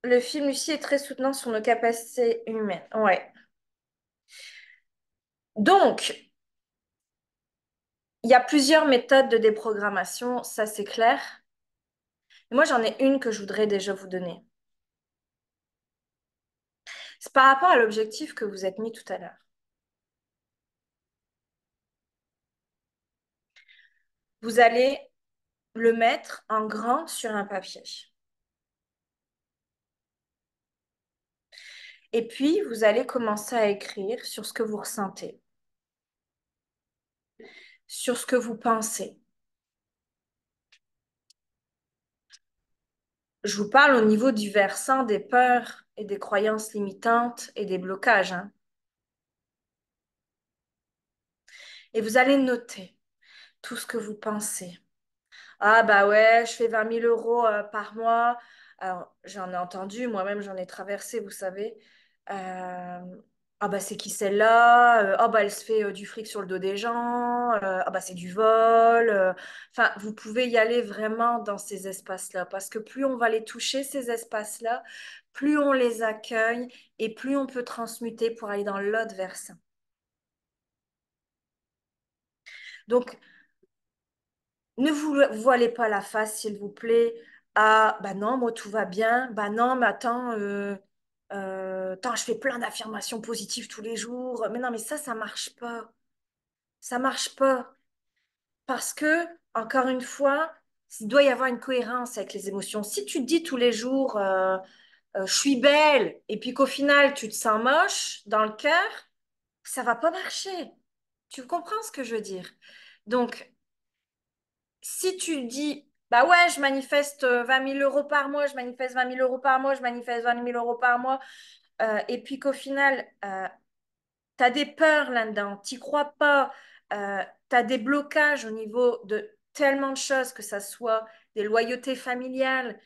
le film Lucie est très soutenant sur nos capacités humaines. Ouais. Donc, il y a plusieurs méthodes de déprogrammation, ça c'est clair. Moi, j'en ai une que je voudrais déjà vous donner. C'est par rapport à l'objectif que vous êtes mis tout à l'heure. Vous allez le mettre en grand sur un papier. Et puis, vous allez commencer à écrire sur ce que vous ressentez, sur ce que vous pensez. Je vous parle au niveau du versant des peurs et des croyances limitantes et des blocages, hein. Et vous allez noter tout ce que vous pensez. Ah bah ouais, je fais 20 000 € par mois. Alors, j'en ai entendu, moi-même j'en ai traversé, vous savez. Ah bah c'est qui celle-là? Ah bah elle se fait du fric sur le dos des gens. Ah bah c'est du vol. Enfin, vous pouvez y aller vraiment dans ces espaces-là, parce que plus on va les toucher, ces espaces-là, plus on les accueille et plus on peut transmuter pour aller dans l'autre versant. Donc, ne vous voilez pas la face, s'il vous plaît. Ah, bah non, moi tout va bien. Bah non, mais attends, attends, je fais plein d'affirmations positives tous les jours. Mais non, mais ça marche pas. Ça marche pas. Parce que, encore une fois, il doit y avoir une cohérence avec les émotions. Si tu te dis tous les jours, je suis belle, et puis qu'au final, tu te sens moche dans le cœur, Ça va pas marcher. Tu comprends ce que je veux dire? Donc, si tu dis, bah ouais, je manifeste 20 000 euros par mois, je manifeste 20 000 euros par mois, je manifeste 20 000 euros par mois, et puis qu'au final, tu as des peurs là-dedans, tu crois pas, tu as des blocages au niveau de tellement de choses, que ça soit des loyautés familiales,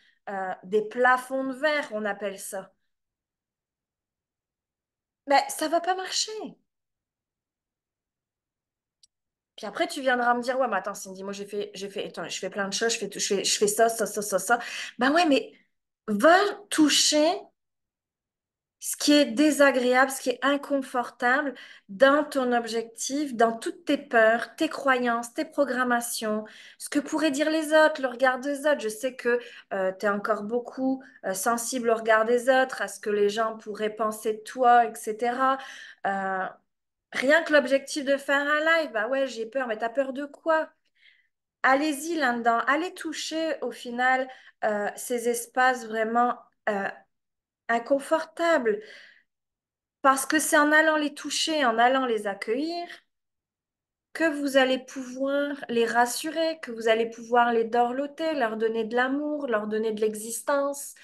des plafonds de verre, on appelle ça. Ben, ça va pas marcher. Puis après, tu viendras me dire, ouais, mais attends, Cindy, moi, attends, je fais plein de choses, je fais ça, ça, ça, ça, ça. Ben ouais, mais va toucher ce qui est désagréable, ce qui est inconfortable dans ton objectif, dans toutes tes peurs, tes croyances, tes programmations, ce que pourraient dire les autres, le regard des autres. Je sais que tu es encore beaucoup sensible au regard des autres, à ce que les gens pourraient penser de toi, etc. Euh, Rien que l'objectif de faire un live, bah ouais, j'ai peur, mais t'as peur de quoi? Allez-y là-dedans, allez toucher au final ces espaces vraiment inconfortables. Parce que c'est en allant les toucher, en allant les accueillir, que vous allez pouvoir les rassurer, que vous allez pouvoir les dorloter, leur donner de l'amour, leur donner de l'existence.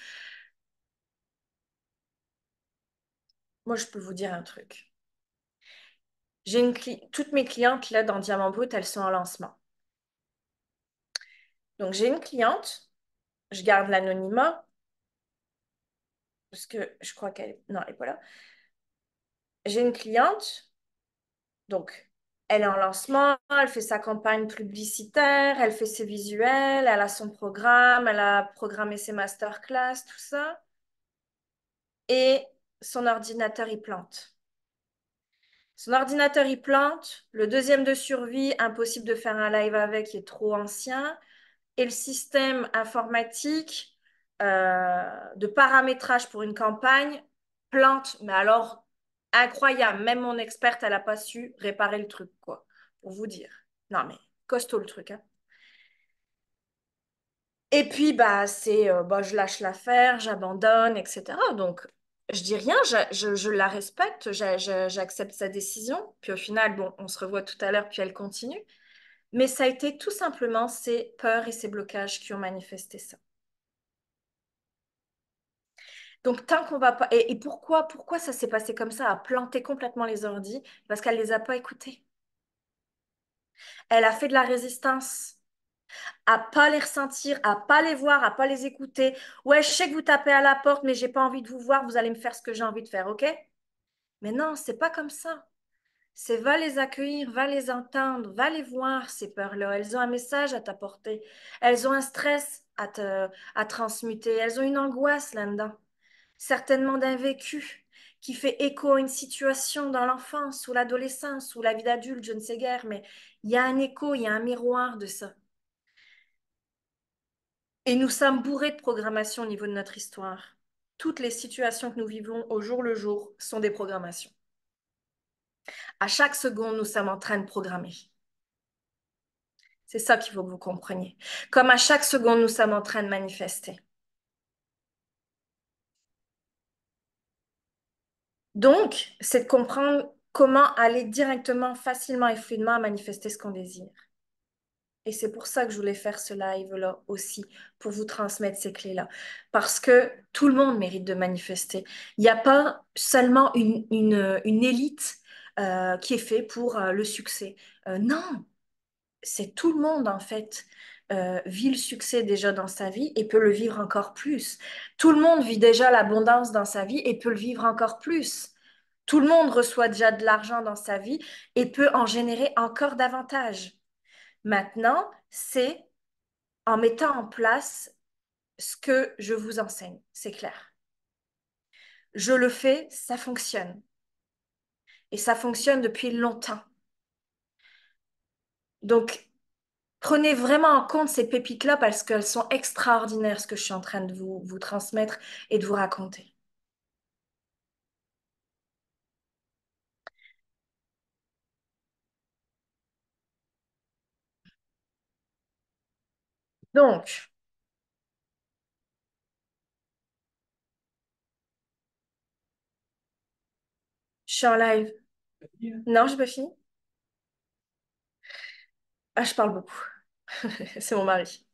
Moi, je peux vous dire un truc. Toutes mes clientes là dans Diamant Brut, elles sont en lancement. Donc, j'ai une cliente, je garde l'anonymat, parce que je crois qu'elle... Non, elle n'est pas là. J'ai une cliente, donc elle est en lancement, elle fait sa campagne publicitaire, elle fait ses visuels, elle a son programme, elle a programmé ses masterclass, tout ça. Et son ordinateur, il plante. Son ordinateur, il plante. Le deuxième de survie, impossible de faire un live avec, il est trop ancien. Et le système informatique de paramétrage pour une campagne plante. Mais alors, incroyable. Même mon experte, elle n'a pas su réparer le truc, quoi. Pour vous dire. Non, mais costaud le truc, hein. Et puis, bah, bah, je lâche l'affaire, j'abandonne, etc. Donc, je dis rien, je la respecte, j'accepte sa décision. Puis au final, bon, on se revoit tout à l'heure, puis elle continue. Mais ça a été tout simplement ces peurs et ces blocages qui ont manifesté ça. Donc, tant qu'on va pas... Et pourquoi ça s'est passé comme ça, à planter complètement les ordis? Parce qu'elle les a pas écoutés. Elle a fait de la résistance à pas les ressentir, à pas les voir, à pas les écouter. Ouais, je sais que vous tapez à la porte, mais j'ai pas envie de vous voir, vous allez me faire ce que j'ai envie de faire, ok? Mais non, c'est pas comme ça. C'est va les accueillir, va les entendre, va les voir, ces peurs-là. Elles ont un message à t'apporter. Elles ont un stress à transmuter. Elles ont une angoisse là-dedans. Certainement d'un vécu qui fait écho à une situation dans l'enfance ou l'adolescence ou la vie d'adulte, je ne sais guère, mais il y a un écho, il y a un miroir de ça. Et nous sommes bourrés de programmation au niveau de notre histoire. Toutes les situations que nous vivons au jour le jour sont des programmations. À chaque seconde, nous sommes en train de programmer. C'est ça qu'il faut que vous compreniez. Comme à chaque seconde, nous sommes en train de manifester. Donc, c'est de comprendre comment aller directement, facilement et fluidement manifester ce qu'on désire. Et c'est pour ça que je voulais faire ce live-là aussi, pour vous transmettre ces clés-là. Parce que tout le monde mérite de manifester. Il n'y a pas seulement une élite qui est faite pour le succès. Non, c'est tout le monde en fait vit le succès déjà dans sa vie et peut le vivre encore plus. Tout le monde vit déjà l'abondance dans sa vie et peut le vivre encore plus. Tout le monde reçoit déjà de l'argent dans sa vie et peut en générer encore davantage. Maintenant, c'est en mettant en place ce que je vous enseigne. C'est clair. Je le fais, ça fonctionne. Et ça fonctionne depuis longtemps. Donc, prenez vraiment en compte ces pépites-là parce qu'elles sont extraordinaires, ce que je suis en train de vous transmettre et de vous raconter. Donc, je suis en live. Non, je me finis. Ah, je parle beaucoup. C'est mon mari.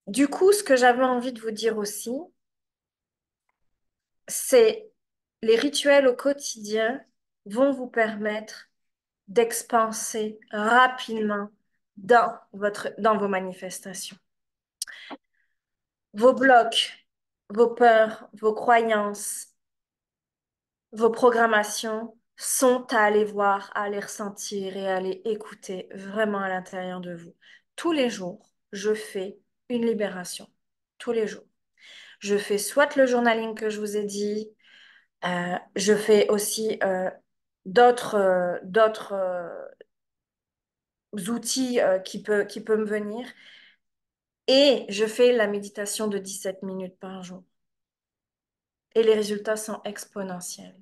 Du coup, ce que j'avais envie de vous dire aussi, c'est les rituels au quotidien vont vous permettre d'expanser rapidement dans vos manifestations. Vos blocs, vos peurs, vos croyances, vos programmations sont à aller voir, à aller ressentir et à aller écouter vraiment à l'intérieur de vous. Tous les jours, je fais une libération. Tous les jours. Je fais soit le journaling que je vous ai dit, je fais aussi d'autres outils qui peuvent me venir et je fais la méditation de 17 minutes par jour. Et les résultats sont exponentiels.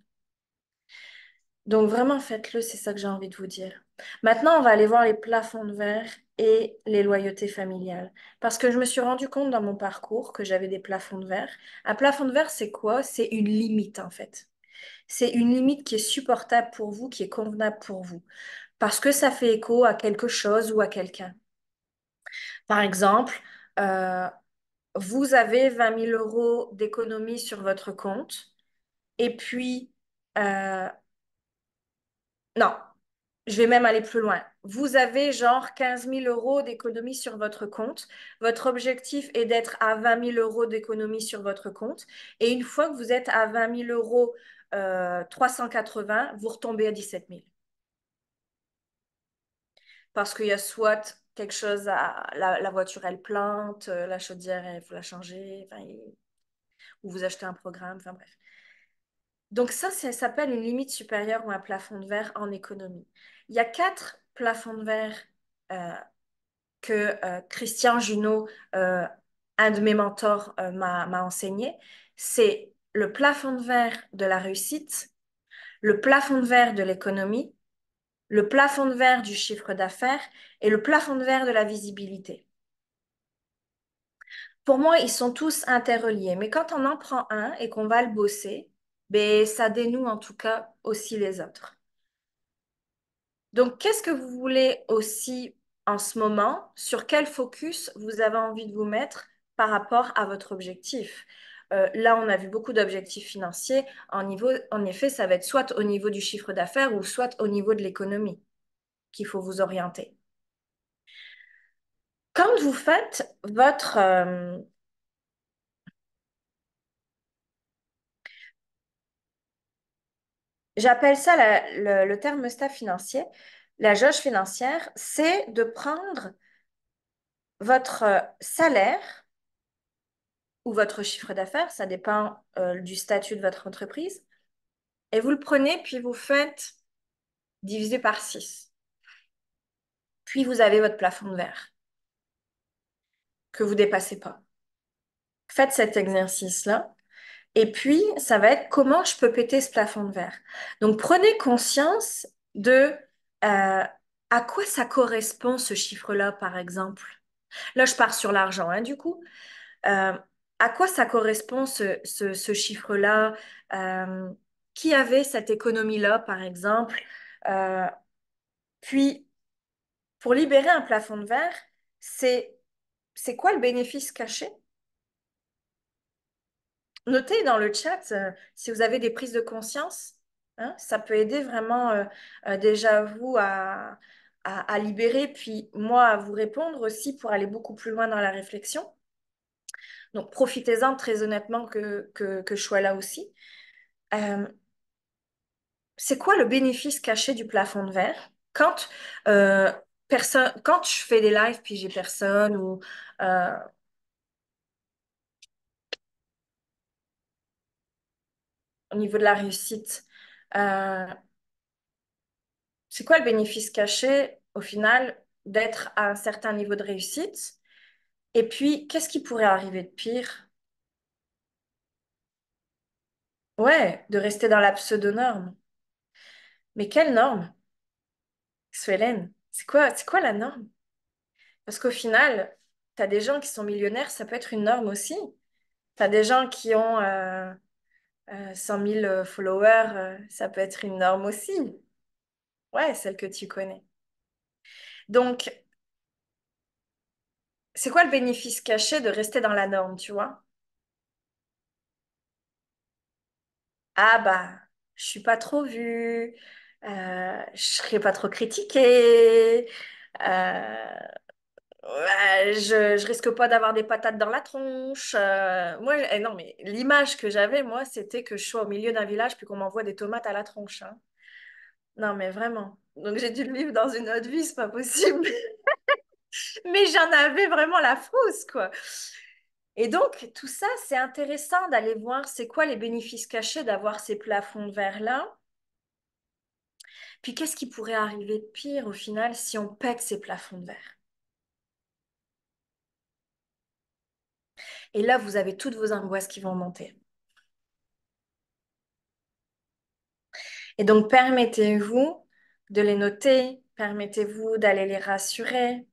Donc vraiment, faites-le, c'est ça que j'ai envie de vous dire. Maintenant, on va aller voir les plafonds de verre et les loyautés familiales. Parce que je me suis rendu compte dans mon parcours que j'avais des plafonds de verre. Un plafond de verre, c'est quoi? C'est une limite, en fait. C'est une limite qui est supportable pour vous, qui est convenable pour vous. Parce que ça fait écho à quelque chose ou à quelqu'un. Par exemple, euh, vous avez 20 000 € d'économie sur votre compte. Et puis, euh, non, je vais même aller plus loin. Vous avez genre 15 000 € d'économie sur votre compte. Votre objectif est d'être à 20 000 € d'économie sur votre compte. Et une fois que vous êtes à 20 000 € 380, vous retombez à 17 000. Parce qu'il y a soit quelque chose la voiture, elle plante, la chaudière, il faut la changer, enfin, ou vous achetez un programme, enfin bref. Donc ça s'appelle une limite supérieure ou un plafond de verre en économie. Il y a 4 plafonds de verre euh, que Christian Junot, un de mes mentors, m'a enseigné. C'est le plafond de verre de la réussite, le plafond de verre de l'économie, le plafond de verre du chiffre d'affaires et le plafond de verre de la visibilité. Pour moi, ils sont tous interreliés, mais quand on en prend un et qu'on va le bosser, ben, ça dénoue en tout cas aussi les autres. Donc, qu'est-ce que vous voulez aussi en ce moment? Sur quel focus vous avez envie de vous mettre par rapport à votre objectif? Là, on a vu beaucoup d'objectifs financiers. En effet, ça va être soit au niveau du chiffre d'affaires ou soit au niveau de l'économie qu'il faut vous orienter. Quand vous faites j'appelle ça le thermostat financier, la jauge financière, c'est de prendre votre salaire ou votre chiffre d'affaires, ça dépend du statut de votre entreprise, et vous le prenez, puis vous faites diviser par 6. Puis vous avez votre plafond de verre que vous ne dépassez pas. Faites cet exercice-là. Et puis, ça va être comment je peux péter ce plafond de verre. Donc, prenez conscience de à quoi ça correspond ce chiffre-là, par exemple. Là, je pars sur l'argent, hein, du coup. Euh, à quoi ça correspond ce chiffre-là? Euh, qui avait cette économie-là, par exemple? Euh, Puis, pour libérer un plafond de verre, c'est c'est quoi le bénéfice caché? Notez dans le chat si vous avez des prises de conscience. Hein, ça peut aider vraiment déjà vous à libérer, puis moi à vous répondre aussi pour aller beaucoup plus loin dans la réflexion. Donc profitez-en très honnêtement que je sois là aussi. Euh, c'est quoi le bénéfice caché du plafond de verre? Euh, quand je fais des lives puis j'ai personne ou euh, au niveau de la réussite, euh, c'est quoi le bénéfice caché au final d'être à un certain niveau de réussite? Et puis, qu'est-ce qui pourrait arriver de pire? Ouais, de rester dans la pseudo-norme. Mais quelle norme, Suélène? C'est quoi la norme? Parce qu'au final, tu as des gens qui sont millionnaires, ça peut être une norme aussi. Tu as des gens qui ont 100 000 followers, ça peut être une norme aussi. Ouais, celle que tu connais. Donc, c'est quoi le bénéfice caché de rester dans la norme, tu vois? Ah bah, je suis pas trop vue, je serai pas trop critiquée, ouais, je risque pas d'avoir des patates dans la tronche. Moi, non, mais l'image que j'avais, moi, c'était que je sois au milieu d'un village puis qu'on m'envoie des tomates à la tronche, hein. Non, mais vraiment. Donc j'ai dû le vivre dans une autre vie, c'est pas possible. Mais j'en avais vraiment la frousse, quoi. Et donc, tout ça, c'est intéressant d'aller voir c'est quoi les bénéfices cachés d'avoir ces plafonds de verre-là. Puis qu'est-ce qui pourrait arriver de pire au final si on pète ces plafonds de verre? Et là, vous avez toutes vos angoisses qui vont monter. Et donc, permettez-vous de les noter, permettez-vous d'aller les rassurer.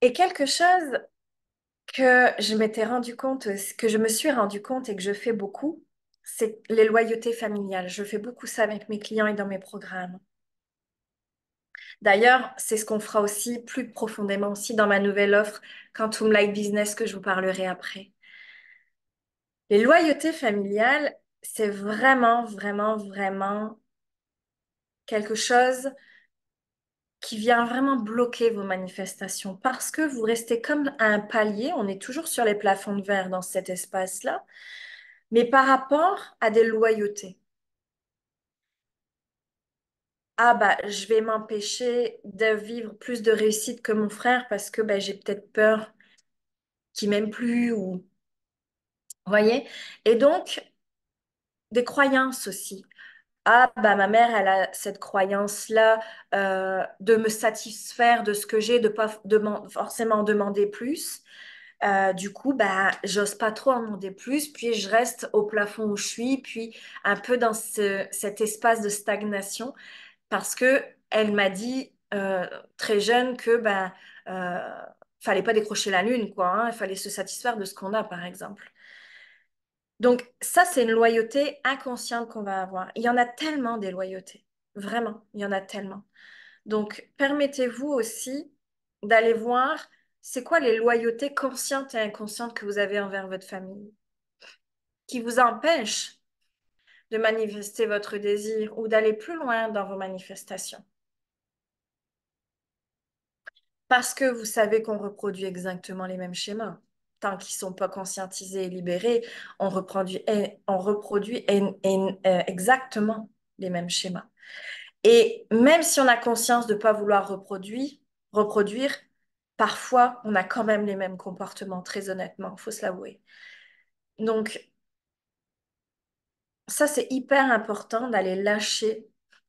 Et quelque chose que je m'étais rendu compte, que je me suis rendu compte et que je fais beaucoup, c'est les loyautés familiales. Je fais beaucoup ça avec mes clients et dans mes programmes. D'ailleurs, c'est ce qu'on fera aussi plus profondément aussi dans ma nouvelle offre Quantum Light Business que je vous parlerai après. Les loyautés familiales, c'est vraiment, vraiment, vraiment quelque chose qui vient vraiment bloquer vos manifestations parce que vous restez comme à un palier, on est toujours sur les plafonds de verre dans cet espace-là, mais par rapport à des loyautés. Ah bah, je vais m'empêcher de vivre plus de réussite que mon frère parce que bah, j'ai peut-être peur qu'il m'aime plus ou... Vous voyez? Et donc, des croyances aussi. Ah bah, ma mère, elle a cette croyance-là de me satisfaire de ce que j'ai, de pas forcément demander plus. Du coup, bah, j'ose pas trop en demander plus, puis je reste au plafond où je suis, puis un peu dans cet espace de stagnation, parce que elle m'a dit très jeune que ben fallait pas décrocher la lune, quoi, hein, il fallait se satisfaire de ce qu'on a, par exemple. Donc ça, c'est une loyauté inconsciente qu'on va avoir. Il y en a tellement des loyautés, vraiment, il y en a tellement. Donc permettez-vous aussi d'aller voir c'est quoi les loyautés conscientes et inconscientes que vous avez envers votre famille, qui vous empêchent de manifester votre désir ou d'aller plus loin dans vos manifestations. Parce que vous savez qu'on reproduit exactement les mêmes schémas. Tant qu'ils ne sont pas conscientisés et libérés, on reproduit exactement les mêmes schémas. Et même si on a conscience de ne pas vouloir reproduire, parfois on a quand même les mêmes comportements, très honnêtement, il faut se l'avouer. Donc, ça, c'est hyper important d'aller lâcher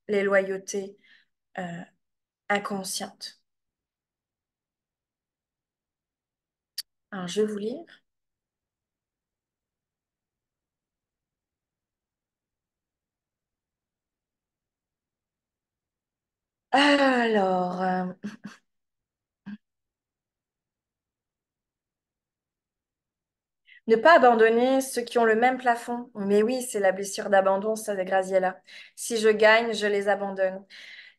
les loyautés euh, inconscientes. Alors, je vais vous lire. Alors, ne pas abandonner ceux qui ont le même plafond. Mais oui, c'est la blessure d'abandon, ça, Graziella. Si je gagne, je les abandonne.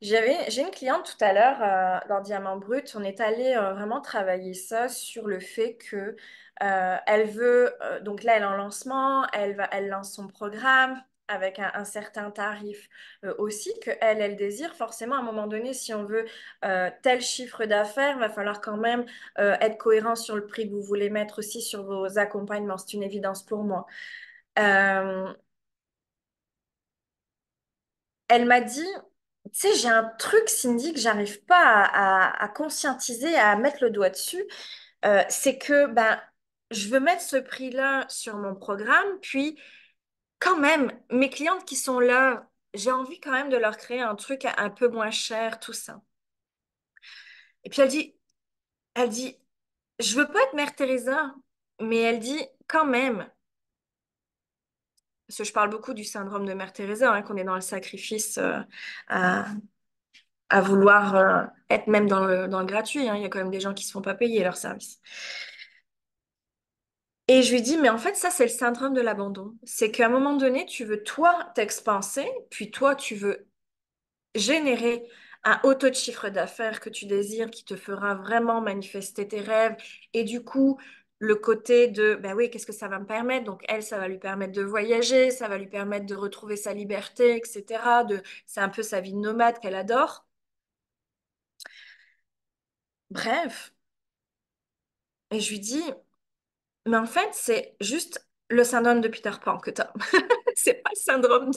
J'ai une cliente tout à l'heure dans Diamant Brut. On est allé vraiment travailler ça sur le fait que elle veut, donc là, elle est en lancement, elle lance son programme avec un certain tarif aussi que elle désire. Forcément, à un moment donné, si on veut tel chiffre d'affaires, va falloir quand même être cohérent sur le prix que vous voulez mettre aussi sur vos accompagnements. C'est une évidence pour moi. Euh, Elle m'a dit, tu sais, j'ai un truc, Cindy, que j'arrive pas à conscientiser, à mettre le doigt dessus. C'est que ben, je veux mettre ce prix-là sur mon programme, puis quand même, mes clientes qui sont là, j'ai envie quand même de leur créer un truc un peu moins cher, tout ça. Et puis elle dit, je veux pas être Mère Teresa, mais elle dit quand même, parce que je parle beaucoup du syndrome de Mère Teresa, hein, qu'on est dans le sacrifice à vouloir être même dans le gratuit, hein. Il y a quand même des gens qui se font pas payer leur service. Et je lui dis, mais en fait, ça, c'est le syndrome de l'abandon. C'est qu'à un moment donné, tu veux, toi, t'expanser, puis toi, tu veux générer un haut taux de chiffre d'affaires que tu désires, qui te fera vraiment manifester tes rêves. Et du coup, le côté de, ben oui, qu'est-ce que ça va me permettre? Donc, elle, ça va lui permettre de voyager, ça va lui permettre de retrouver sa liberté, etc. C'est un peu sa vie de nomade qu'elle adore. Bref. Et je lui dis, mais en fait, c'est juste le syndrome de Peter Pan que tu as. C'est pas le syndrome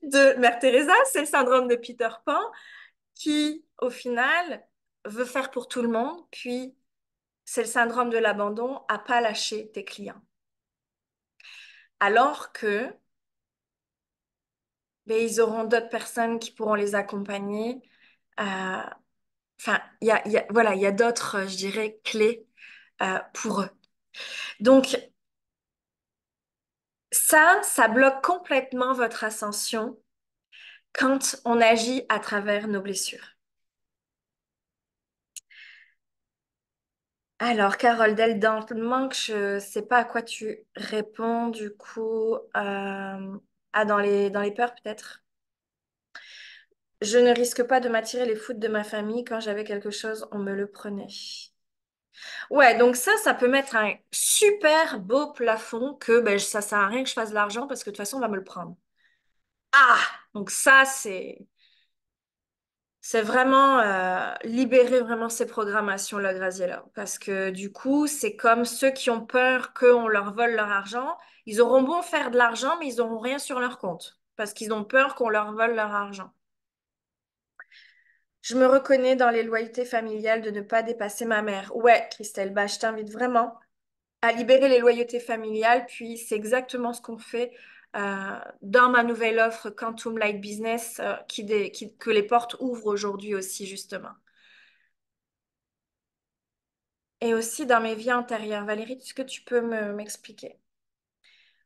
de Mère Teresa, c'est le syndrome de Peter Pan qui, au final, veut faire pour tout le monde, puis c'est le syndrome de l'abandon à pas lâcher tes clients. Alors que, ben, ils auront d'autres personnes qui pourront les accompagner. Euh, Enfin, voilà, il y a d'autres, je dirais, clés pour eux. Donc, ça bloque complètement votre ascension quand on agit à travers nos blessures. Alors, Carole Del, dans le manque, je ne sais pas à quoi tu réponds, du coup. Dans les peurs, peut-être. Je ne risque pas de m'attirer les foudres de ma famille. Quand j'avais quelque chose, on me le prenait. Ouais, donc ça peut mettre un super beau plafond que ben, ça sert à rien que je fasse de l'argent parce que de toute façon, on va me le prendre. Ah! Donc ça, c'est vraiment libérer vraiment ces programmations-là, Graziella. Parce que du coup, c'est comme ceux qui ont peur qu'on leur vole leur argent. Ils auront beau faire de l'argent, mais ils n'auront rien sur leur compte. Parce qu'ils ont peur qu'on leur vole leur argent. Je me reconnais dans les loyautés familiales de ne pas dépasser ma mère. Ouais, Christelle, bah, je t'invite vraiment à libérer les loyautés familiales. Puis c'est exactement ce qu'on fait dans ma nouvelle offre Quantum Light Business que les portes ouvrent aujourd'hui aussi, justement. Et aussi dans mes vies antérieures. Valérie, est-ce que tu peux m'expliquer?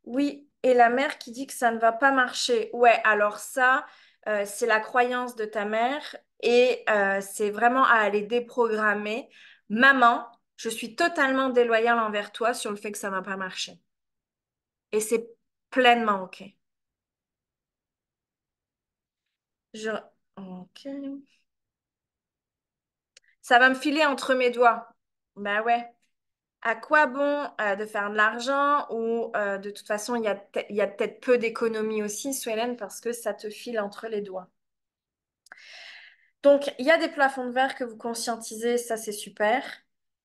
Oui, et la mère qui dit que ça ne va pas marcher. Ouais, alors ça, c'est la croyance de ta mère et c'est vraiment à aller déprogrammer. Maman, je suis totalement déloyale envers toi sur le fait que ça ne va pas marcher. Et c'est pleinement OK. Je... OK. Ça va me filer entre mes doigts. Bah ouais. À quoi bon de faire de l'argent ou de toute façon, il y a peut-être peu d'économies aussi, Suelen, parce que ça te file entre les doigts. Donc, il y a des plafonds de verre que vous conscientisez, ça c'est super.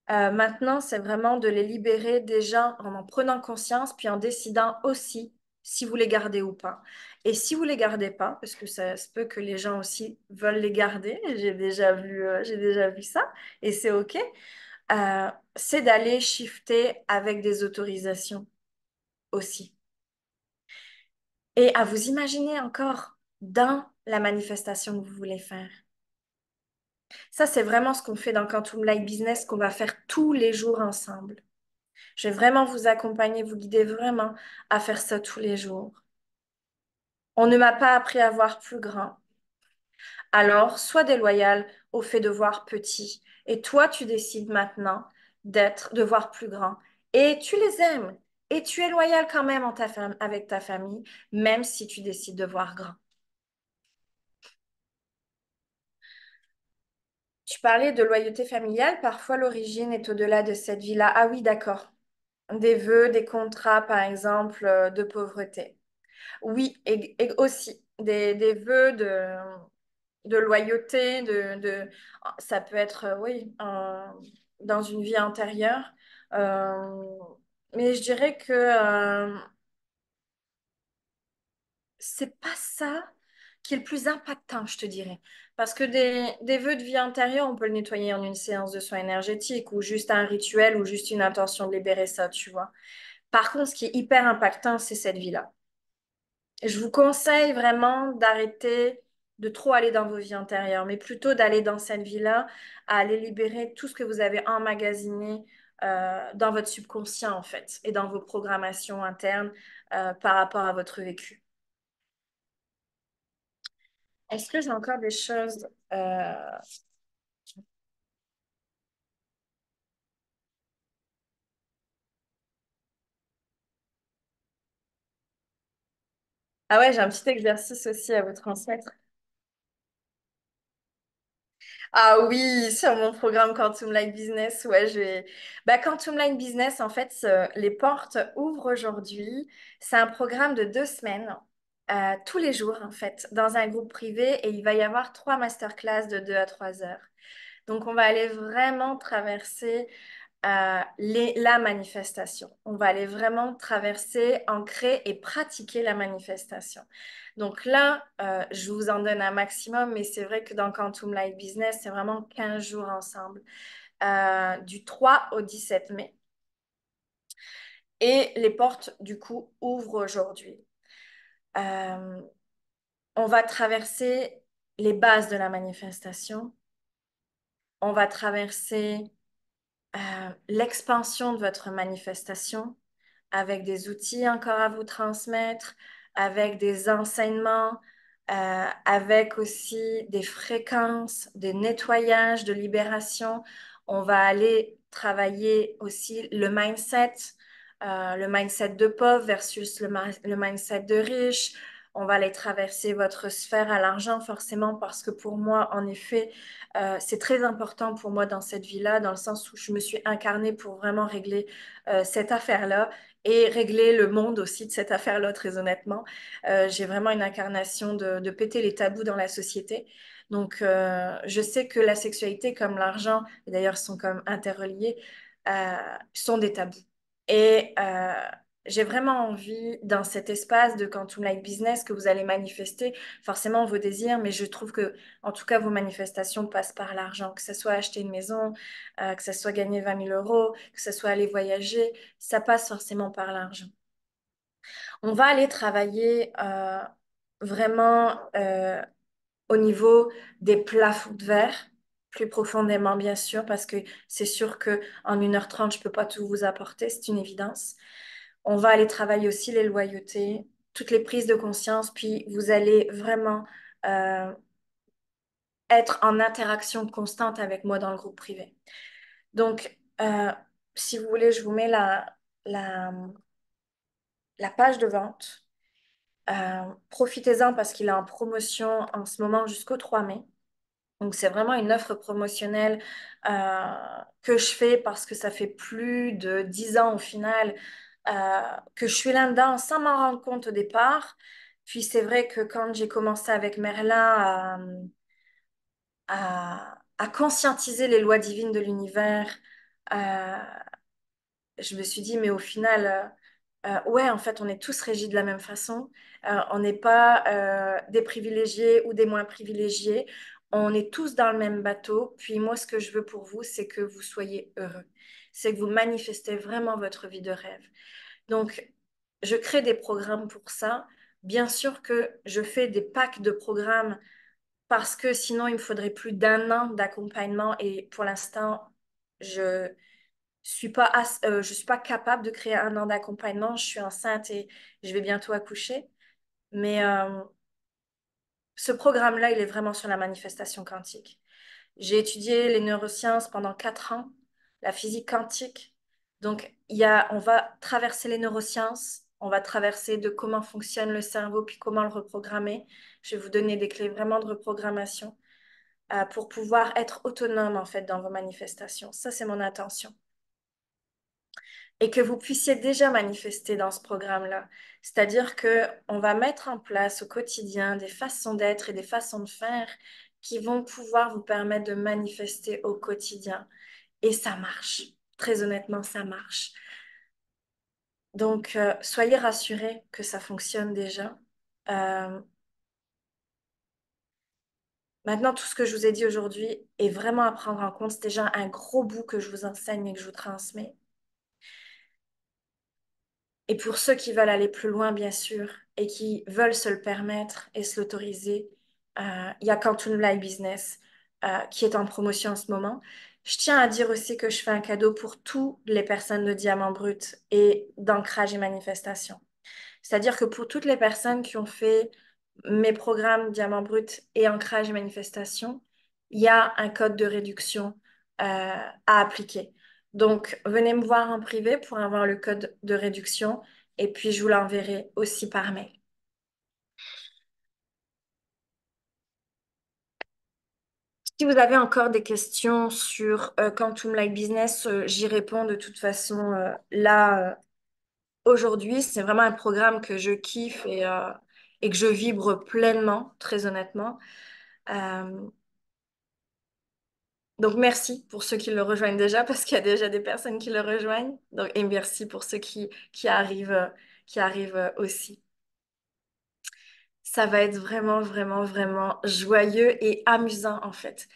Maintenant, c'est vraiment de les libérer déjà en prenant conscience, puis en décidant aussi si vous les gardez ou pas. Et si vous les gardez pas, parce que ça se peut que les gens aussi veulent les garder, j'ai déjà vu ça, et c'est OK, c'est d'aller shifter avec des autorisations aussi. Et à vous imaginer encore dans la manifestation que vous voulez faire. Ça, c'est vraiment ce qu'on fait dans Quantum Light Business, qu'on va faire tous les jours ensemble. Je vais vraiment vous accompagner, vous guider vraiment à faire ça tous les jours. On ne m'a pas appris à voir plus grand. Alors, sois déloyal au fait de voir petit. Et toi, tu décides maintenant de voir plus grand. Et tu les aimes. Et tu es loyal quand même avec ta famille, même si tu décides de voir grand. Tu parlais de loyauté familiale. Parfois, l'origine est au-delà de cette vie-là. Ah oui, d'accord. Des vœux, des contrats, par exemple, de pauvreté. Oui, et aussi des vœux de loyauté, ça peut être, oui, dans une vie antérieure. Euh, mais je dirais que c'est pas ça qui est le plus impactant, je te dirais. Parce que des vœux de vie antérieure, on peut le nettoyer en une séance de soins énergétiques ou juste un rituel ou juste une intention de libérer ça, tu vois. Par contre, ce qui est hyper impactant, c'est cette vie-là. Je vous conseille vraiment d'arrêter de trop aller dans vos vies antérieures, mais plutôt d'aller dans cette vie-là, à aller libérer tout ce que vous avez emmagasiné dans votre subconscient, en fait, et dans vos programmations internes par rapport à votre vécu. Est-ce que j'ai encore des choses Ah ouais, j'ai un petit exercice aussi à vous transmettre. Ah oui, sur mon programme Quantum Light Business, ouais, Quantum Light Business, en fait, les portes ouvrent aujourd'hui. C'est un programme de 2 semaines, tous les jours, en fait, dans un groupe privé et il va y avoir 3 masterclass de 2 à 3 heures. Donc, on va aller vraiment traverser la manifestation. On va aller vraiment traverser, ancrer et pratiquer la manifestation. Donc là, je vous en donne un maximum, mais c'est vrai que dans Quantum Light Business, c'est vraiment 15 jours ensemble, du 3 au 17 mai. Et les portes, du coup, ouvrent aujourd'hui. Euh, on va traverser les bases de la manifestation. On va traverser l'expansion de votre manifestation avec des outils encore à vous transmettre, avec des enseignements, avec aussi des fréquences, des nettoyages, de libération. On va aller travailler aussi le mindset de pauvre versus le mindset de riche. On va aller traverser votre sphère à l'argent forcément parce que pour moi, en effet, c'est très important pour moi dans cette vie-là, dans le sens où je me suis incarnée pour vraiment régler cette affaire-là et régler le monde aussi de cette affaire-là, très honnêtement. J'ai vraiment une incarnation de péter les tabous dans la société. Donc, je sais que la sexualité comme l'argent, et d'ailleurs sont comme interreliés, sont des tabous. Et j'ai vraiment envie, dans cet espace de Quantum Light Business que vous allez manifester, forcément vos désirs, mais je trouve que, en tout cas, vos manifestations passent par l'argent, que ce soit acheter une maison, que ce soit gagner 20 000 euros, que ce soit aller voyager, ça passe forcément par l'argent. On va aller travailler vraiment au niveau des plafonds de verre, plus profondément bien sûr, parce que c'est sûr que en 1h30, je ne peux pas tout vous apporter, c'est une évidence. On va aller travailler aussi les loyautés, toutes les prises de conscience, puis vous allez vraiment euh, être en interaction constante avec moi dans le groupe privé. Donc, si vous voulez, je vous mets la, la page de vente. Profitez-en parce qu'il est en promotion en ce moment jusqu'au 3 mai. Donc, c'est vraiment une offre promotionnelle que je fais parce que ça fait plus de 10 ans au final que je suis là-dedans sans m'en rendre compte au départ. Puis, c'est vrai que quand j'ai commencé avec Merlin à conscientiser les lois divines de l'univers, euh, je me suis dit, mais au final, ouais, en fait, on est tous régis de la même façon. On n'est pas des privilégiés ou des moins privilégiés. On est tous dans le même bateau. Puis moi, ce que je veux pour vous, c'est que vous soyez heureux. C'est que vous manifestez vraiment votre vie de rêve. Donc, je crée des programmes pour ça. Bien sûr que je fais des packs de programmes parce que sinon, il me faudrait plus d'1 an d'accompagnement et pour l'instant, je je suis pas capable de créer 1 an d'accompagnement. Je suis enceinte et je vais bientôt accoucher. Mais ce programme-là, il est vraiment sur la manifestation quantique. J'ai étudié les neurosciences pendant 4 ans, la physique quantique. Donc, on va traverser les neurosciences, on va traverser de comment fonctionne le cerveau, puis comment le reprogrammer. Je vais vous donner des clés vraiment de reprogrammation pour pouvoir être autonome en fait dans vos manifestations. Ça, c'est mon intention. Et que vous puissiez déjà manifester dans ce programme-là. C'est-à-dire que on va mettre en place au quotidien des façons d'être et des façons de faire qui vont pouvoir vous permettre de manifester au quotidien. Et ça marche. Très honnêtement, ça marche. Donc, soyez rassurés que ça fonctionne déjà. Euh, Maintenant, tout ce que je vous ai dit aujourd'hui est vraiment à prendre en compte. C'est déjà un gros bout que je vous enseigne et que je vous transmets. Et pour ceux qui veulent aller plus loin, bien sûr, et qui veulent se le permettre et se l'autoriser, il y a Quantum Light Business qui est en promotion en ce moment. Je tiens à dire aussi que je fais un cadeau pour toutes les personnes de Diamant Brut et d'ancrage et manifestation. C'est-à-dire que pour toutes les personnes qui ont fait mes programmes Diamant Brut et Ancrage et Manifestation, il y a un code de réduction à appliquer. Donc, venez me voir en privé pour avoir le code de réduction et puis je vous l'enverrai aussi par mail. Si vous avez encore des questions sur Quantum Light Business, j'y réponds de toute façon là aujourd'hui. C'est vraiment un programme que je kiffe et que je vibre pleinement, très honnêtement. Euh, donc merci pour ceux qui le rejoignent déjà, parce qu'il y a déjà des personnes qui le rejoignent. Donc, et merci pour ceux qui arrivent aussi. Ça va être vraiment, vraiment, vraiment joyeux et amusant en fait.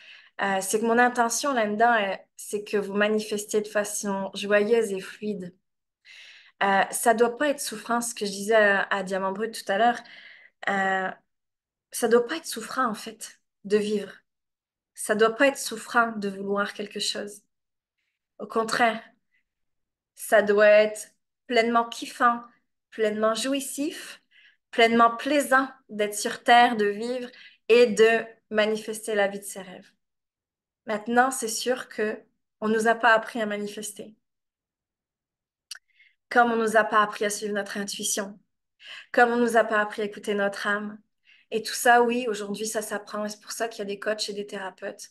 C'est que mon intention là-dedans, c'est que vous manifestiez de façon joyeuse et fluide. Ça doit pas être souffrant, ce que je disais à Diamant Brut tout à l'heure. Euh, Ça doit pas être souffrant en fait de vivre. Ça doit pas être souffrant de vouloir quelque chose. Au contraire, ça doit être pleinement kiffant, pleinement jouissif, pleinement plaisant d'être sur Terre, de vivre et de manifester la vie de ses rêves. Maintenant, c'est sûr que on nous a pas appris à manifester, comme on nous a pas appris à suivre notre intuition, comme on nous a pas appris à écouter notre âme. Et tout ça, oui, aujourd'hui, ça s'apprend. Et c'est pour ça qu'il y a des coachs et des thérapeutes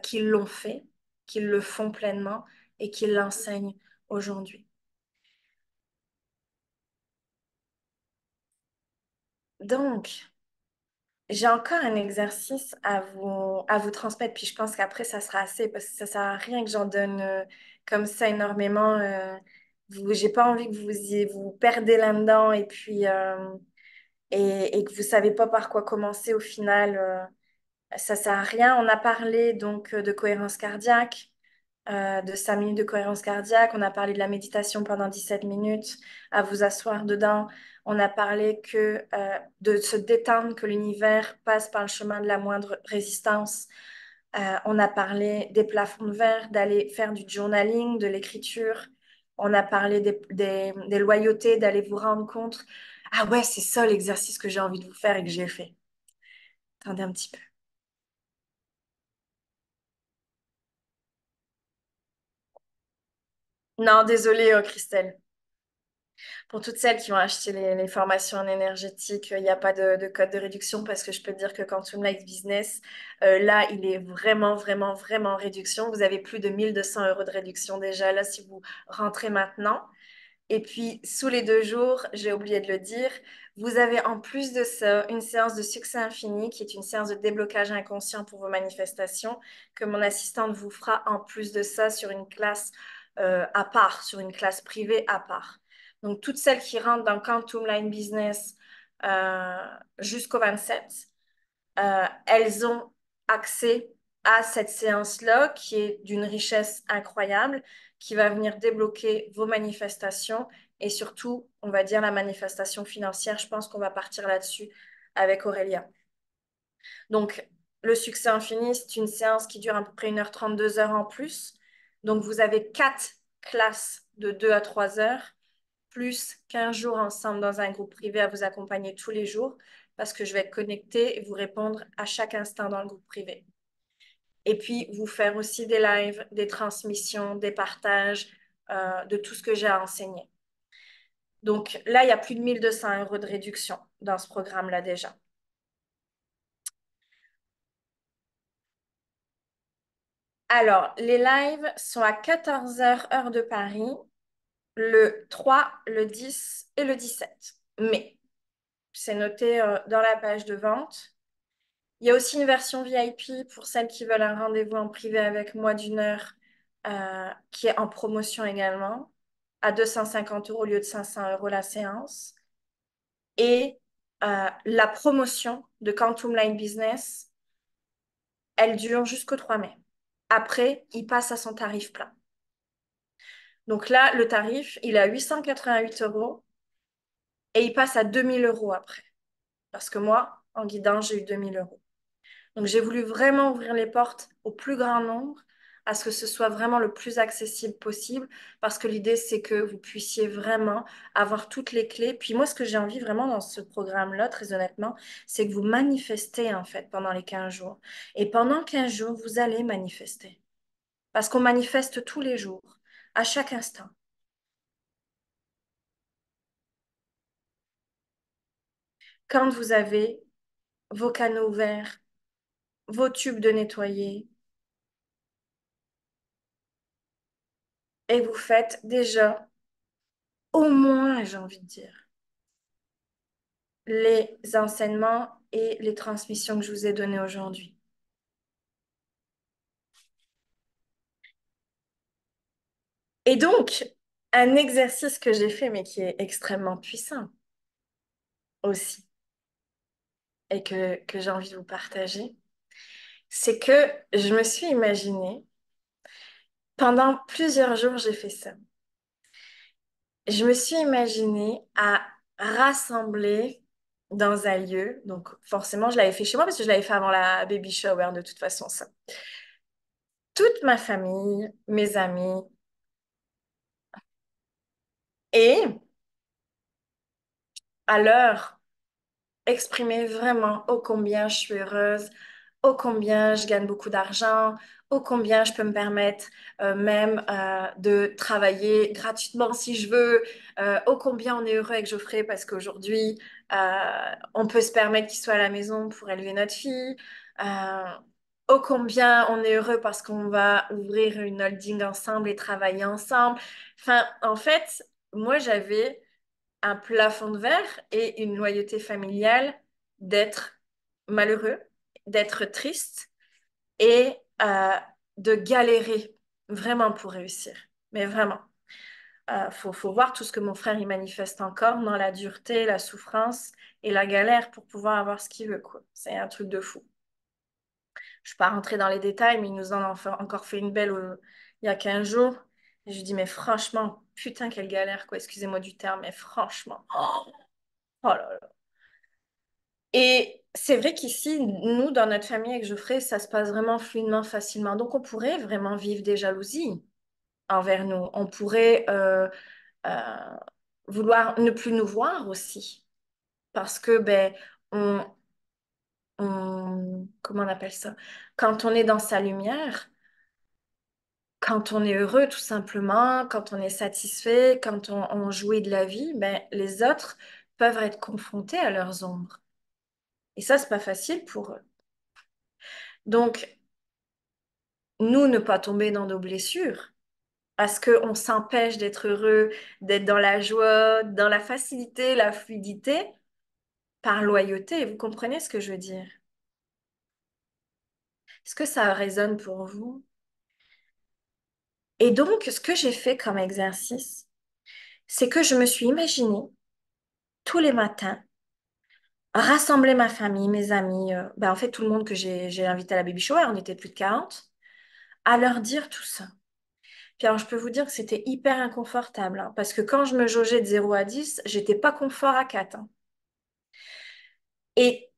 qui l'ont fait, qui le font pleinement et qui l'enseignent aujourd'hui. Donc, j'ai encore un exercice à vous transmettre, puis je pense qu'après, ça sera assez, parce que ça sert à rien que j'en donne comme ça énormément. J'ai pas envie que vous perdez là-dedans et que vous savez pas par quoi commencer au final. Ça sert à rien. On a parlé donc de cohérence cardiaque, de 5 minutes de cohérence cardiaque. On a parlé de la méditation pendant 17 minutes, à vous asseoir dedans. On a parlé de se détendre, que l'univers passe par le chemin de la moindre résistance. On a parlé des plafonds de verre, d'aller faire du journaling, de l'écriture. On a parlé des loyautés, d'aller vous rendre compte. Ah ouais, c'est ça l'exercice que j'ai envie de vous faire et que j'ai fait. Attendez un petit peu. Non, désolée, Christelle. Pour toutes celles qui ont acheté les formations en énergétique, il n'y a pas de code de réduction parce que je peux te dire que Quantum Light Business, là, il est vraiment, vraiment, vraiment en réduction. Vous avez plus de 1 200 € de réduction déjà là si vous rentrez maintenant. Et puis, sous les 2 jours, j'ai oublié de le dire, vous avez en plus de ça une séance de succès infini qui est une séance de déblocage inconscient pour vos manifestations que mon assistante vous fera en plus de ça sur une classe à part, sur une classe privée à part. Donc, toutes celles qui rentrent dans Quantum Line Business euh, jusqu'au 27, elles ont accès à cette séance-là qui est d'une richesse incroyable, qui va venir débloquer vos manifestations et surtout, on va dire la manifestation financière. Je pense qu'on va partir là-dessus avec Aurélia. Donc, le succès infini, c'est une séance qui dure à peu près 1 h 30, 2 heures en plus. Donc, vous avez 4 classes de 2 à 3 heures, plus 15 jours ensemble dans un groupe privé à vous accompagner tous les jours, parce que je vais être connectée et vous répondre à chaque instant dans le groupe privé. Et puis, vous faire aussi des lives, des transmissions, des partages de tout ce que j'ai à enseigner. Donc là, il y a plus de 1 200 € de réduction dans ce programme-là déjà. Alors, les lives sont à 14 heures, heure de Paris, le 3, le 10 et le 17 mai. C'est noté dans la page de vente. Il y a aussi une version VIP pour celles qui veulent un rendez-vous en privé avec moi d'1 heure, qui est en promotion également, à 250 € au lieu de 500 € la séance. Et la promotion de Quantum Line Business, elle dure jusqu'au 3 mai. Après, il passe à son tarif plein. Donc là, le tarif, il est à 888 € et il passe à 2 000 € après. Parce que moi, en guidance, j'ai eu 2 000 €. Donc j'ai voulu vraiment ouvrir les portes au plus grand nombre à ce que ce soit vraiment le plus accessible possible, parce que l'idée, c'est que vous puissiez vraiment avoir toutes les clés. Puis moi, ce que j'ai envie vraiment dans ce programme-là, très honnêtement, c'est que vous manifestez en fait pendant les 15 jours. Et pendant 15 jours, vous allez manifester. Parce qu'on manifeste tous les jours, à chaque instant. Quand vous avez vos canaux ouverts, vos tubes de nettoyer, et vous faites déjà, au moins, j'ai envie de dire, les enseignements et les transmissions que je vous ai données aujourd'hui. Et donc, un exercice que j'ai fait, mais qui est extrêmement puissant aussi, et que j'ai envie de vous partager, c'est que je me suis imaginée, pendant plusieurs jours, j'ai fait ça. Je me suis imaginée à rassembler dans un lieu, donc forcément, je l'avais fait chez moi parce que je l'avais fait avant la baby shower de toute façon, ça. Toute ma famille, mes amis, et à leur exprimer vraiment ô combien je suis heureuse, ô combien je gagne beaucoup d'argent, ô combien je peux me permettre même de travailler gratuitement si je veux, ô combien on est heureux avec Geoffrey parce qu'aujourd'hui, on peut se permettre qu'il soit à la maison pour élever notre fille. Euh, Ô combien on est heureux parce qu'on va ouvrir une holding ensemble et travailler ensemble. Enfin, en fait, moi, j'avais un plafond de verre et une loyauté familiale d'être malheureux, d'être triste et de galérer vraiment pour réussir. Mais vraiment, faut voir tout ce que mon frère y manifeste encore dans la dureté, la souffrance et la galère pour pouvoir avoir ce qu'il veut, quoi. C'est un truc de fou. Je ne suis pas rentrée dans les détails, mais il nous en a encore fait une belle il y a 15 jours. Et je lui dis, mais franchement, putain, quelle galère, quoi. Excusez-moi du terme, mais franchement. Oh là là. Et c'est vrai qu'ici, nous, dans notre famille avec Geoffrey, ça se passe vraiment fluidement, facilement. Donc, on pourrait vraiment vivre des jalousies envers nous. On pourrait euh, vouloir ne plus nous voir aussi. Parce que, ben, on, comment on appelle ça? Quand on est dans sa lumière, quand on est heureux, tout simplement, quand on est satisfait, quand on jouit de la vie, ben, les autres peuvent être confrontés à leurs ombres. Et ça, c'est pas facile pour eux. Donc, nous, ne pas tomber dans nos blessures, parce qu'on s'empêche d'être heureux, d'être dans la joie, dans la facilité, la fluidité, par loyauté. Vous comprenez ce que je veux dire? Est-ce que ça résonne pour vous? Et donc, ce que j'ai fait comme exercice, c'est que je me suis imaginée tous les matins rassembler ma famille, mes amis, ben en fait tout le monde que j'ai invité à la baby shower, on était plus de 40, à leur dire tout ça. Puis alors, je peux vous dire que c'était hyper inconfortable, hein, parce que quand je me jaugeais de 0 à 10, j'étais pas confort à 4. Hein. Et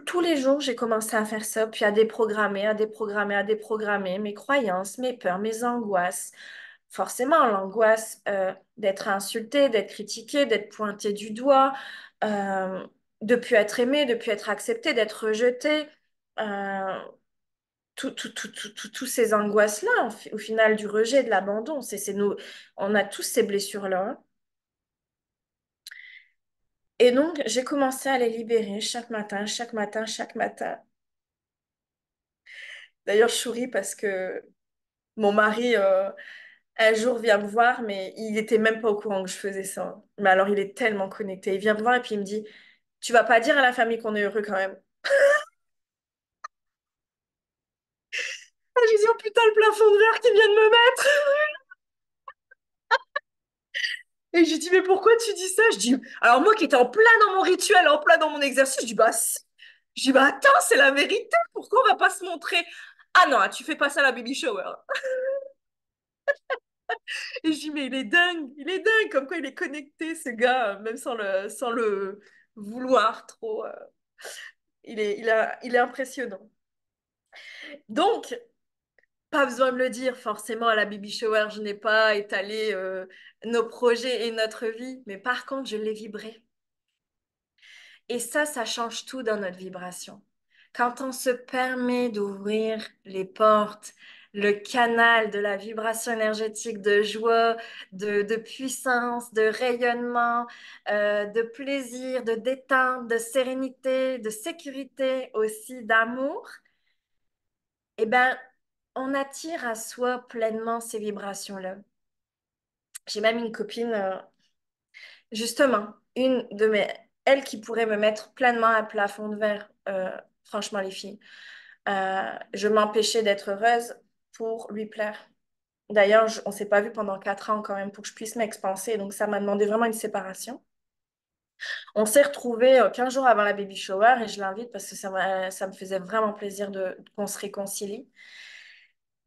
tous les jours, j'ai commencé à faire ça, puis à déprogrammer, à déprogrammer, à déprogrammer mes croyances, mes peurs, mes angoisses. Forcément, l'angoisse d'être insulté, d'être critiqué, d'être pointé du doigt, euh, de plus être aimé, de plus être accepté, d'être rejeté. Euh, tous ces angoisses-là, au final, du rejet, de l'abandon, on a tous ces blessures-là. Et donc, j'ai commencé à les libérer chaque matin, chaque matin, chaque matin. D'ailleurs, je souris parce que mon mari, un jour, vient me voir, mais il n'était même pas au courant que je faisais ça. Mais alors, il est tellement connecté. Il vient me voir et puis il me dit, tu vas pas dire à la famille qu'on est heureux quand même. Ah, j'ai dit, oh putain, le plafond de verre qu'il vient de me mettre. Et j'ai dit, mais pourquoi tu dis ça? Je dis, alors moi qui étais en plein dans mon rituel, en plein dans mon exercice, je dis, bah si. Je dis, bah attends, c'est la vérité. Pourquoi on va pas se montrer? Ah non, tu fais pas ça à la baby shower. Et je dis, mais il est dingue, comme quoi il est connecté, ce gars, même sans le vouloir trop. Il est impressionnant. Donc, Pas besoin de le dire, forcément, à la baby shower, je n'ai pas étalé nos projets et notre vie, mais par contre, je l'ai vibré. Et ça change tout dans notre vibration. Quand on se permet d'ouvrir les portes, le canal de la vibration énergétique de joie, de puissance, de rayonnement, de plaisir, de détente, de sérénité, de sécurité aussi, d'amour, eh ben, on attire à soi pleinement ces vibrations-là. J'ai même une copine, justement, elle qui pourrait me mettre pleinement à plafond de verre, franchement les filles. Je m'empêchais d'être heureuse pour lui plaire. D'ailleurs, on ne s'est pas vu pendant 4 ans quand même pour que je puisse m'expanser, donc ça m'a demandé vraiment une séparation. On s'est retrouvés 15 jours avant la baby shower et je l'invite parce que ça me faisait vraiment plaisir qu'on se réconcilie.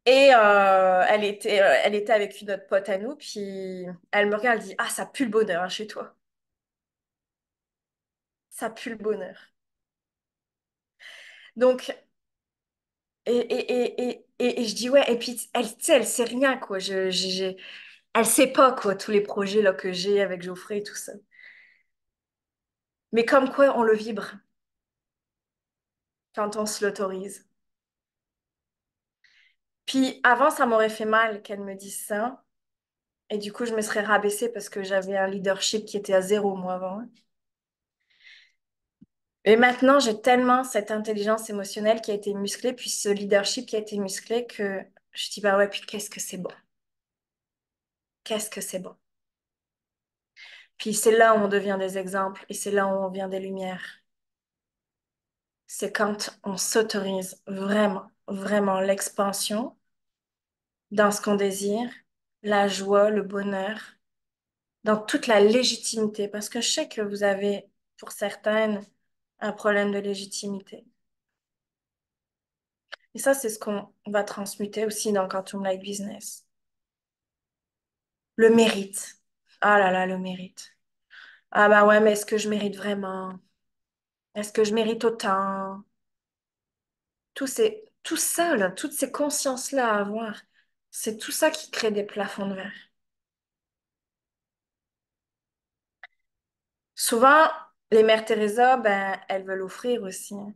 Et elle était avec une autre pote à nous, puis elle me regarde, elle dit, ah, ça pue le bonheur hein, chez toi. Ça pue le bonheur. Donc, et je dis, ouais, et puis elle, tu sais, elle sait rien, quoi. Elle sait pas, quoi, tous les projets là, que j'ai avec Geoffrey et tout ça. Mais comme quoi, on le vibre quand on se l'autorise. Puis avant, ça m'aurait fait mal qu'elle me dise ça. Et du coup, je me serais rabaissée parce que j'avais un leadership qui était à zéro, moi, avant. Et maintenant, j'ai tellement cette intelligence émotionnelle qui a été musclée, puis ce leadership qui a été musclé que je dis, bah ouais, puis qu'est-ce que c'est bon? Qu'est-ce que c'est bon? Puis c'est là où on devient des exemples et c'est là où on devient des lumières. C'est quand on s'autorise vraiment, vraiment l'expansion dans ce qu'on désire, la joie, le bonheur, dans toute la légitimité, parce que je sais que vous avez, pour certaines, un problème de légitimité. Et ça, c'est ce qu'on va transmuter aussi dans Quantum Light Business. Le mérite. Ah là là, le mérite. Ah bah ouais, mais est-ce que je mérite vraiment? Est-ce que je mérite autant? Tout ça, là, toutes ces consciences-là à avoir, c'est tout ça qui crée des plafonds de verre. Souvent, les mères Teresa, ben, elles veulent offrir aussi, hein.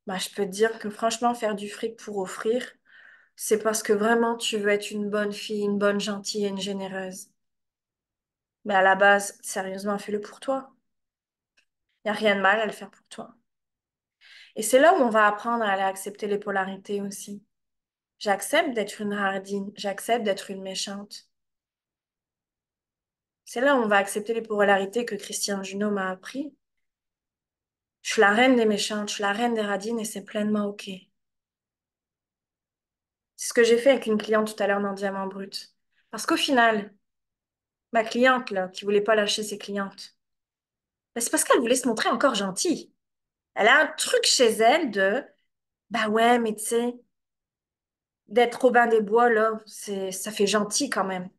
Ben, je peux te dire que franchement, faire du fric pour offrir, c'est parce que vraiment tu veux être une bonne fille, une bonne gentille et une généreuse. Mais à la base, sérieusement, fais-le pour toi. Il n'y a rien de mal à le faire pour toi. Et c'est là où on va apprendre à aller accepter les polarités aussi. J'accepte d'être une hardine, j'accepte d'être une méchante. C'est là où on va accepter les polarités que Christian Junot m'a appris. Je suis la reine des méchantes, je suis la reine des radines et c'est pleinement OK. C'est ce que j'ai fait avec une cliente tout à l'heure dans Diamant Brut. Parce qu'au final, ma cliente, là, qui voulait pas lâcher ses clientes, ben, c'est parce qu'elle voulait se montrer encore gentille. Elle a un truc chez elle de, bah ouais, mais tu sais, d'être Robin des Bois, là, ça fait gentil quand même.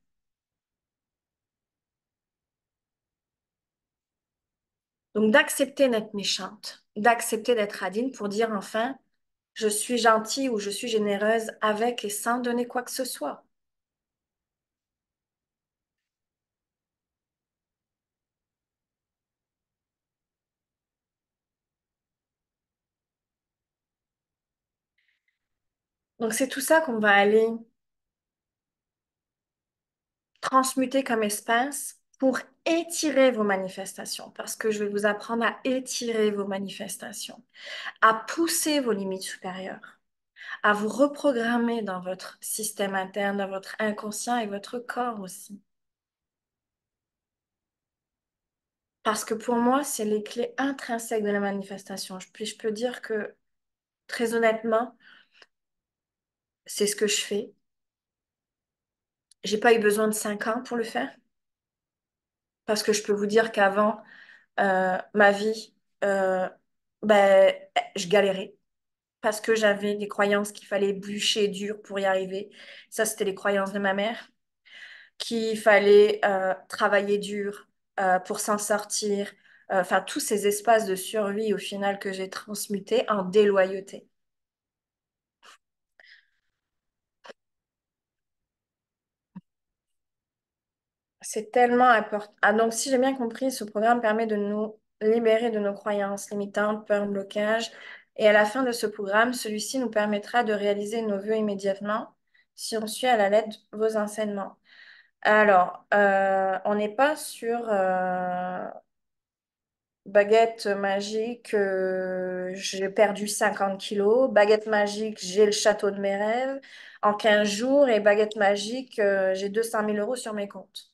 Donc d'accepter d'être méchante, d'accepter d'être radine pour dire enfin, je suis gentille ou je suis généreuse avec et sans donner quoi que ce soit. Donc c'est tout ça qu'on va aller transmuter comme espace pour étirer vos manifestations, parce que je vais vous apprendre à étirer vos manifestations, à pousser vos limites supérieures, à vous reprogrammer dans votre système interne, dans votre inconscient et votre corps aussi. Parce que pour moi, c'est les clés intrinsèques de la manifestation. Puis je peux dire que, très honnêtement, c'est ce que je fais. J'ai pas eu besoin de 5 ans pour le faire, parce que je peux vous dire qu'avant ma vie, euh, ben, je galérais parce que j'avais des croyances qu'il fallait bûcher dur pour y arriver. Ça, c'était les croyances de ma mère, qu'il fallait travailler dur pour s'en sortir. Enfin, tous ces espaces de survie au final que j'ai transmutés en déloyauté. C'est tellement important. Ah, donc, si j'ai bien compris, ce programme permet de nous libérer de nos croyances limitantes, peurs, blocages. Et à la fin de ce programme, celui-ci nous permettra de réaliser nos vœux immédiatement si on suit à la lettre vos enseignements. Alors, on n'est pas sur baguette magique, j'ai perdu 50 kilos. Baguette magique, j'ai le château de mes rêves en 15 jours. Et baguette magique, j'ai 200 000 € sur mes comptes.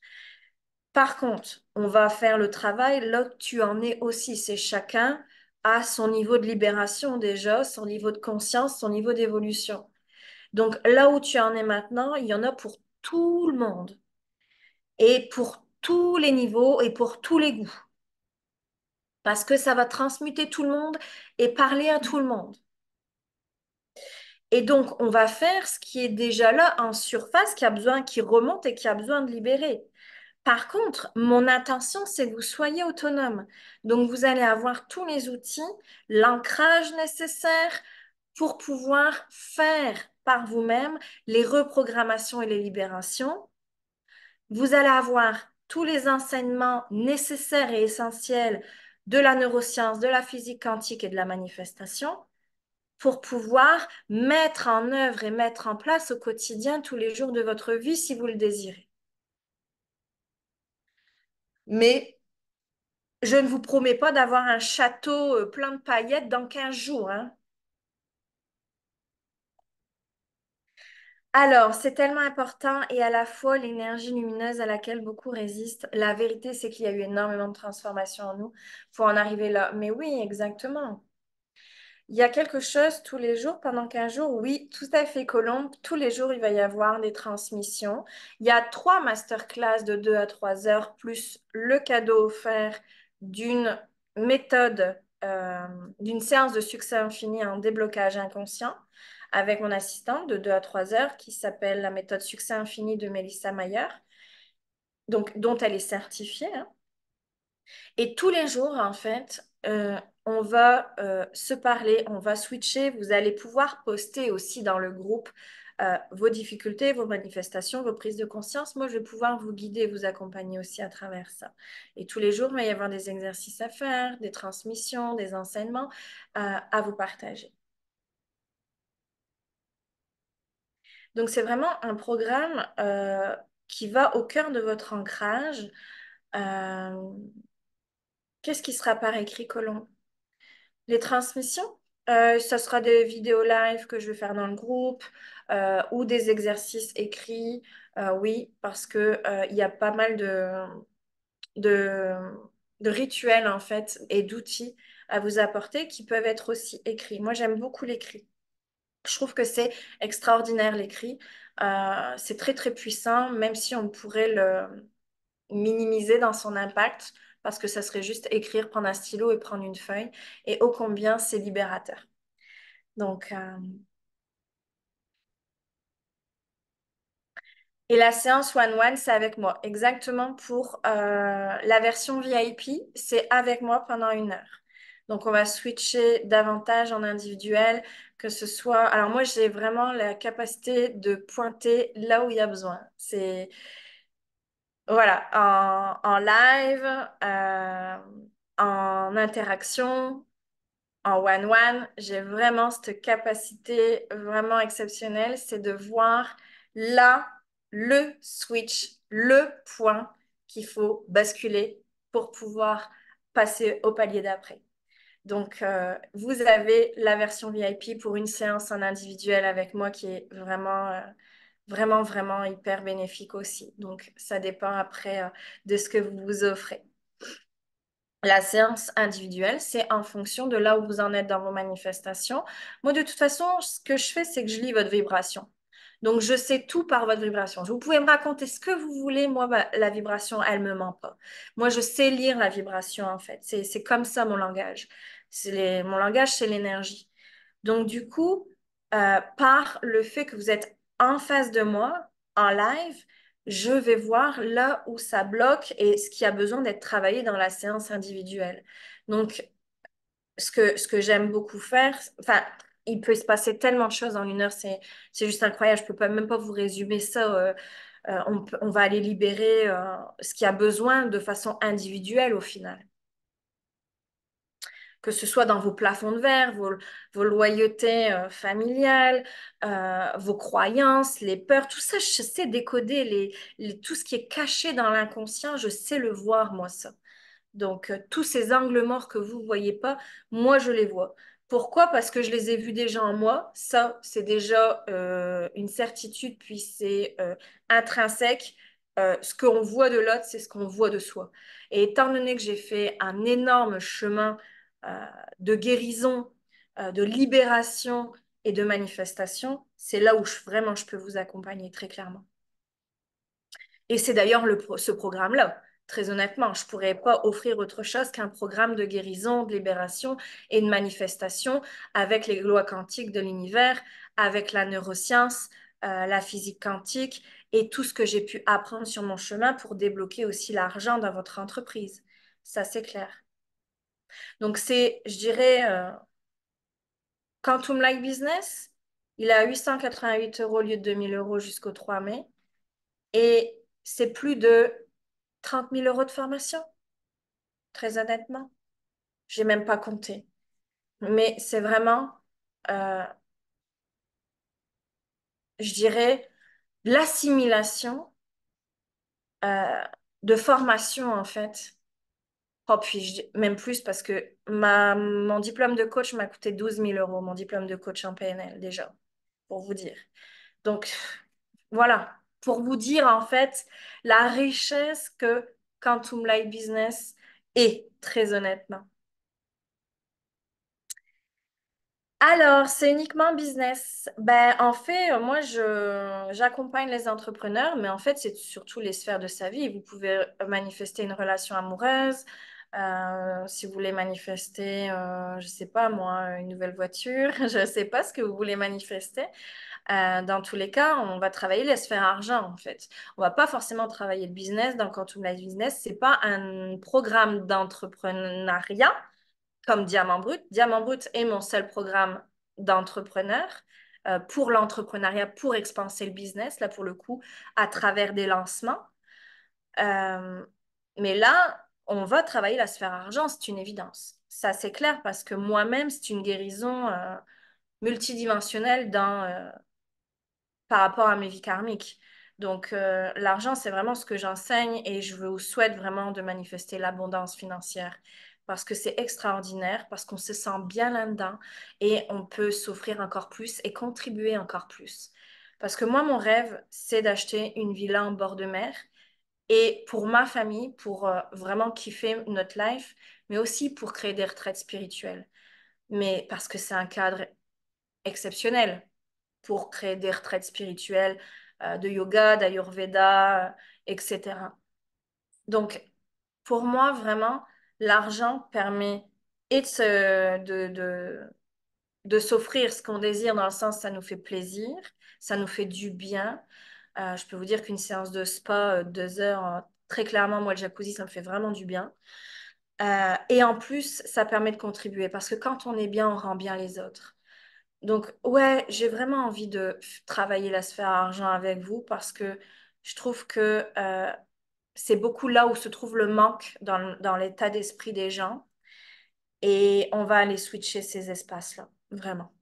Par contre, on va faire le travail là où tu en es aussi. C'est chacun à son niveau de libération déjà, son niveau de conscience, son niveau d'évolution. Donc là où tu en es maintenant, il y en a pour tout le monde et pour tous les niveaux et pour tous les goûts. Parce que ça va transmuter tout le monde et parler à tout le monde. Et donc, on va faire ce qui est déjà là en surface, qui a besoin, qui remonte et qui a besoin de libérer. Par contre, mon intention, c'est que vous soyez autonome. Donc, vous allez avoir tous les outils, l'ancrage nécessaire pour pouvoir faire par vous-même les reprogrammations et les libérations. Vous allez avoir tous les enseignements nécessaires et essentiels de la neuroscience, de la physique quantique et de la manifestation pour pouvoir mettre en œuvre et mettre en place au quotidien tous les jours de votre vie si vous le désirez. Mais je ne vous promets pas d'avoir un château plein de paillettes dans 15 jours, hein. Alors, c'est tellement important et à la fois l'énergie lumineuse à laquelle beaucoup résistent. La vérité, c'est qu'il y a eu énormément de transformations en nous pour en arriver là. Mais oui, exactement. Il y a quelque chose tous les jours, pendant 15 jours, oui, tout à fait, Colombe. Tous les jours, il va y avoir des transmissions. Il y a 3 masterclass de 2 à 3 heures, plus le cadeau offert d'une méthode, d'une séance de succès infini en déblocage inconscient avec mon assistante de 2 à 3 heures qui s'appelle la méthode succès infini de Melissa Mayer, donc, dont elle est certifiée, hein. Et tous les jours, en fait, on va se parler, on va switcher. Vous allez pouvoir poster aussi dans le groupe vos difficultés, vos manifestations, vos prises de conscience. Moi, je vais pouvoir vous guider, vous accompagner aussi à travers ça. Et tous les jours, il va y avoir des exercices à faire, des transmissions, des enseignements à vous partager. Donc, c'est vraiment un programme qui va au cœur de votre ancrage. Euh, Qu'est-ce qui sera par écrit, Colomb? Les transmissions, ça sera des vidéos live que je vais faire dans le groupe ou des exercices écrits. Oui, parce que il y a pas mal de, de rituels en fait et d'outils à vous apporter qui peuvent être aussi écrits. Moi, j'aime beaucoup l'écrit. Je trouve que c'est extraordinaire l'écrit. C'est très très puissant, même si on pourrait le minimiser dans son impact parce que ça serait juste écrire, prendre un stylo et prendre une feuille. Et ô combien c'est libérateur. Donc, et la séance one-one, c'est avec moi. Exactement pour la version VIP, c'est avec moi pendant 1 heure. Donc, on va switcher davantage en individuel, que ce soit... Alors, moi, j'ai vraiment la capacité de pointer là où il y a besoin. C'est, voilà, en live, en interaction, en one-one, j'ai vraiment cette capacité vraiment exceptionnelle, c'est de voir là le switch, le point qu'il faut basculer pour pouvoir passer au palier d'après. Donc, vous avez la version VIP pour une séance en individuel avec moi qui est vraiment, vraiment, vraiment hyper bénéfique aussi. Donc, ça dépend après, de ce que vous vous offrez. La séance individuelle, c'est en fonction de là où vous en êtes dans vos manifestations. Moi, de toute façon, ce que je fais, c'est que je lis votre vibration. Donc, je sais tout par votre vibration. Vous pouvez me raconter ce que vous voulez. Moi, bah, la vibration, elle me ment pas. Moi, je sais lire la vibration, en fait. C'est comme ça mon langage. Mon langage, c'est l'énergie. Donc, du coup, par le fait que vous êtes en face de moi, en live, je vais voir là où ça bloque et ce qui a besoin d'être travaillé dans la séance individuelle. Donc, ce que j'aime beaucoup faire, enfin, il peut se passer tellement de choses en 1 heure, c'est juste incroyable. Je peux pas, même pas vous résumer ça on va aller libérer ce qui a besoin de façon individuelle au final. Que ce soit dans vos plafonds de verre, vos loyautés familiales, vos croyances, les peurs, tout ça, je sais décoder tout ce qui est caché dans l'inconscient, je sais le voir, moi, ça. Donc, tous ces angles morts que vous ne voyez pas, moi, je les vois. Pourquoi? Parce que je les ai vus déjà en moi. Ça, c'est déjà une certitude, puis c'est intrinsèque. Ce qu'on voit de l'autre, c'est ce qu'on voit de soi. Et étant donné que j'ai fait un énorme chemin euh, de guérison, de libération et de manifestation, c'est là où vraiment je peux vous accompagner très clairement. Et c'est d'ailleurs ce programme-là. Très honnêtement, je ne pourrais pas offrir autre chose qu'un programme de guérison, de libération et de manifestation avec les lois quantiques de l'univers, avec la neuroscience, la physique quantique et tout ce que j'ai pu apprendre sur mon chemin pour débloquer aussi l'argent dans votre entreprise. Ça, c'est clair. Donc, c'est, je dirais, Quantum Light Business, il est à 888 € au lieu de 2 000 € jusqu'au 3 mai. Et c'est plus de 30 000 € de formation, très honnêtement. J'ai même pas compté. Mais c'est vraiment, euh, je dirais, l'assimilation euh, de formation, en fait. Oh, puis même plus parce que mon diplôme de coach m'a coûté 12 000 €, mon diplôme de coach en PNL, déjà, pour vous dire. Donc, voilà, pour vous dire, en fait, la richesse que Quantum Light Business est, très honnêtement. Alors, c'est uniquement business. Ben, en fait, moi, j'accompagne les entrepreneurs, mais en fait, c'est surtout les sphères de sa vie. Vous pouvez manifester une relation amoureuse, si vous voulez manifester, je sais pas moi, une nouvelle voiture, je sais pas ce que vous voulez manifester. Dans tous les cas, on va travailler les sphères argent, en fait. On va pas forcément travailler le business dans Quantum Life Business. C'est pas un programme d'entrepreneuriat comme Diamant Brut. Diamant Brut est mon seul programme d'entrepreneur pour l'entrepreneuriat, pour expanser le business, là pour le coup, à travers des lancements. Euh, mais là, on va travailler la sphère argent, c'est une évidence. Ça, c'est clair parce que moi-même, c'est une guérison multidimensionnelle par rapport à mes vies karmiques. Donc, l'argent, c'est vraiment ce que j'enseigne et je vous souhaite vraiment de manifester l'abondance financière parce que c'est extraordinaire, parce qu'on se sent bien là-dedans et on peut s'offrir encore plus et contribuer encore plus. Parce que moi, mon rêve, c'est d'acheter une villa en bord de mer et pour ma famille, pour vraiment kiffer notre life, mais aussi pour créer des retraites spirituelles. Mais parce que c'est un cadre exceptionnel pour créer des retraites spirituelles de yoga, d'ayurveda, etc. Donc, pour moi, vraiment, l'argent permet et de s'offrir ce qu'on désire dans le sens ça nous fait plaisir, ça nous fait du bien. Je peux vous dire qu'une séance de spa, 2 heures, très clairement, moi, le jacuzzi, ça me fait vraiment du bien. Et en plus, ça permet de contribuer parce que quand on est bien, on rend bien les autres. Donc, ouais, j'ai vraiment envie de travailler la sphère argent avec vous parce que je trouve que c'est beaucoup là où se trouve le manque dans l'état d'esprit des gens et on va aller switcher ces espaces-là, vraiment,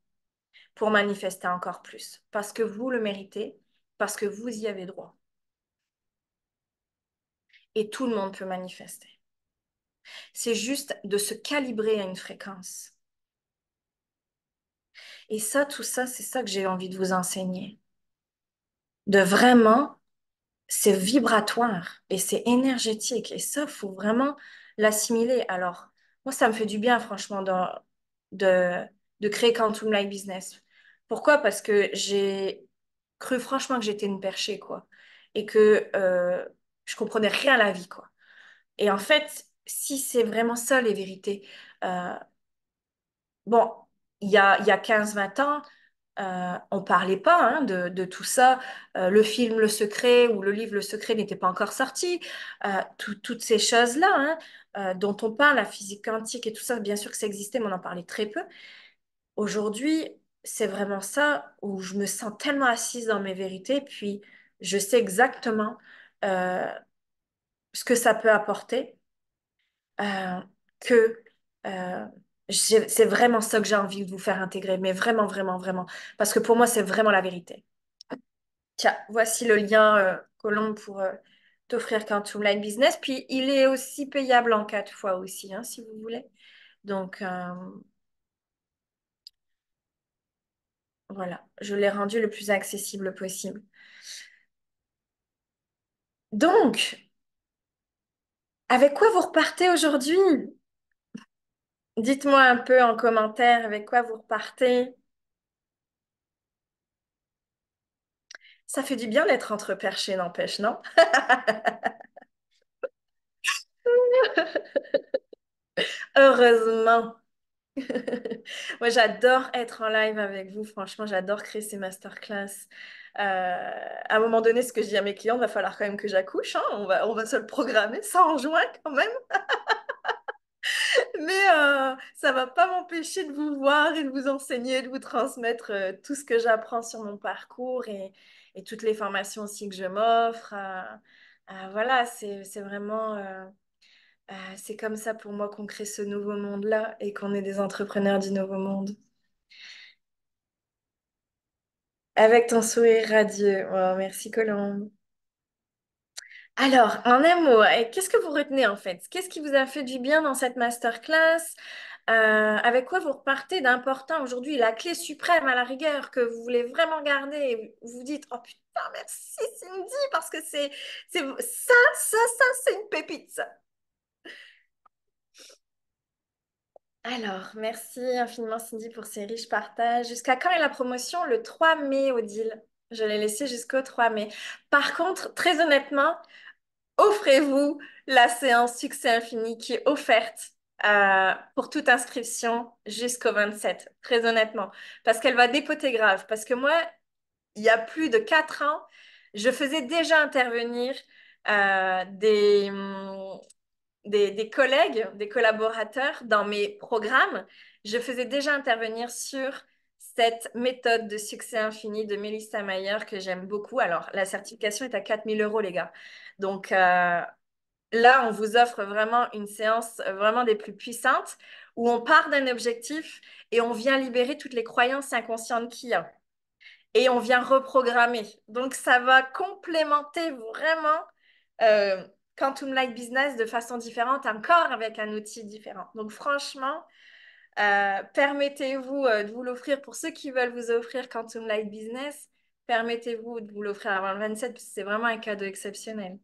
pour manifester encore plus. Parce que vous le méritez, parce que vous y avez droit. Et tout le monde peut manifester. C'est juste de se calibrer à une fréquence. Et ça, tout ça, c'est ça que j'ai envie de vous enseigner. De vraiment c'est vibratoire et c'est énergétique. Et ça, il faut vraiment l'assimiler. Alors, moi, ça me fait du bien, franchement, de, de créer Quantum Light Business. Pourquoi? Parce que j'ai cru franchement que j'étais une perchée, quoi. Et que je comprenais rien à la vie, quoi. Et en fait, si c'est vraiment ça, les vérités, euh, bon, il y a 15 20 ans, on parlait pas hein, de tout ça. Le film Le Secret ou le livre Le Secret n'était pas encore sorti. Toutes ces choses-là hein, dont on parle, la physique quantique et tout ça, bien sûr que ça existait, mais on en parlait très peu. Aujourd'hui, c'est vraiment ça où je me sens tellement assise dans mes vérités. Puis Je sais exactement euh, ce que ça peut apporter, euh, que c'est vraiment ça que j'ai envie de vous faire intégrer, mais vraiment, vraiment, vraiment. Parce que pour moi, c'est vraiment la vérité. Tiens, voici le lien, Colombe, pour t'offrir Quantum Line Business. Puis, il est aussi payable en 4 fois aussi, hein, si vous voulez. Donc, voilà, je l'ai rendu le plus accessible possible. Donc, avec quoi vous repartez aujourd'hui? Dites-moi un peu en commentaire avec quoi vous repartez. Ça fait du bien d'être entre perchés, n'empêche, non? Heureusement. Moi, j'adore être en live avec vous. Franchement, j'adore créer ces masterclass. À un moment donné, ce que je dis à mes clients, il va falloir quand même que j'accouche, hein. On va se le programmer, ça en juin quand même. Mais ça va pas m'empêcher de vous voir et de vous enseigner, de vous transmettre tout ce que j'apprends sur mon parcours et toutes les formations aussi que je m'offre. Voilà, c'est vraiment... c'est comme ça pour moi qu'on crée ce nouveau monde-là et qu'on est des entrepreneurs du nouveau monde. Avec ton sourire radieux. Oh, merci Colombe. Alors, en un mot, qu'est-ce que vous retenez en fait? Qu'est-ce qui vous a fait du bien dans cette masterclass? Avec quoi vous repartez d'important aujourd'hui? La clé suprême à la rigueur que vous voulez vraiment garder et vous dites, oh putain, merci Cindy, parce que c'est une pépite, ça. Alors, merci infiniment Cindy pour ces riches partages. Jusqu'à quand est la promotion? Le 3 mai, Odile. Je l'ai laissé jusqu'au 3 mai. Par contre, très honnêtement, offrez-vous la séance Succès Infini qui est offerte pour toute inscription jusqu'au 27, très honnêtement. Parce qu'elle va dépoter grave. Parce que moi, il y a plus de 4 ans, je faisais déjà intervenir des collègues, des collaborateurs dans mes programmes. Je faisais déjà intervenir sur cette méthode de succès infini de Melissa Mayer que j'aime beaucoup. Alors, la certification est à 4 000 euros, les gars. Donc, là, on vous offre vraiment une séance vraiment des plus puissantes où on part d'un objectif et on vient libérer toutes les croyances inconscientes qu'il y a. Et on vient reprogrammer. Donc, ça va complémenter vraiment euh, Quantum Light Business de façon différente, encore avec un outil différent. Donc, franchement, permettez-vous de vous l'offrir pour ceux qui veulent vous offrir Quantum Light Business. Permettez-vous de vous l'offrir avant le 27 parce que c'est vraiment un cadeau exceptionnel.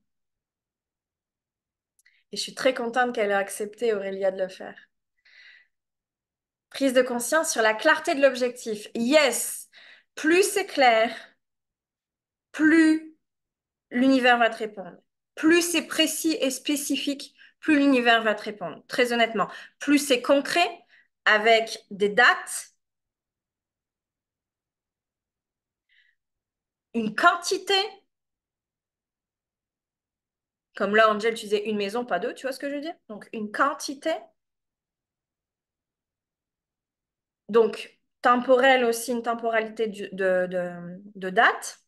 Et je suis très contente qu'elle ait accepté, Aurélia, de le faire. Prise de conscience sur la clarté de l'objectif. Yes, plus c'est clair, plus l'univers va te répondre. Plus c'est précis et spécifique, plus l'univers va te répondre. Très honnêtement, plus c'est concret, avec des dates, une quantité, comme là, Angel, tu disais une maison, pas deux, tu vois ce que je veux dire? Donc, une quantité, donc temporelle aussi, une temporalité de date.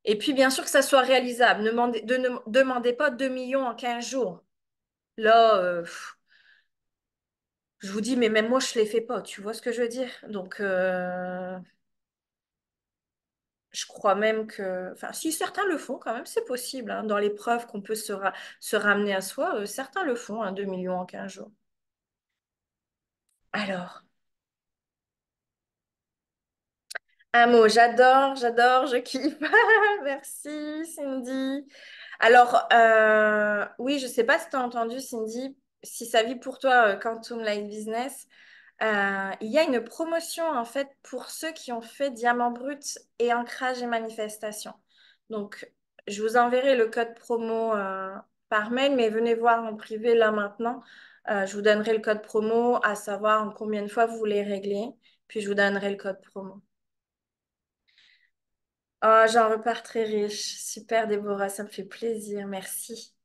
Et puis, bien sûr, que ça soit réalisable. Ne demandez pas 2 millions en 15 jours. Là, je vous dis, mais même moi, je ne les fais pas. Tu vois ce que je veux dire? Donc, je crois même que... Enfin, si certains le font, quand même, c'est possible, hein. Dans les preuves qu'on peut se ramener à soi, certains le font, hein, 2 millions en 15 jours. Alors, un mot, j'adore, je kiffe. Merci, Cindy. Alors, oui, je ne sais pas si tu as entendu, Cindy, si ça vit pour toi Quantum Light Business. Il y a une promotion en fait pour ceux qui ont fait diamant brut et ancrage et manifestation. Donc, je vous enverrai le code promo par mail, mais venez voir en privé là maintenant. Je vous donnerai le code promo, à savoir en combien de fois vous voulez régler, puis je vous donnerai le code promo. Oh, j'en repars très riche. Super, Déborah, ça me fait plaisir. Merci.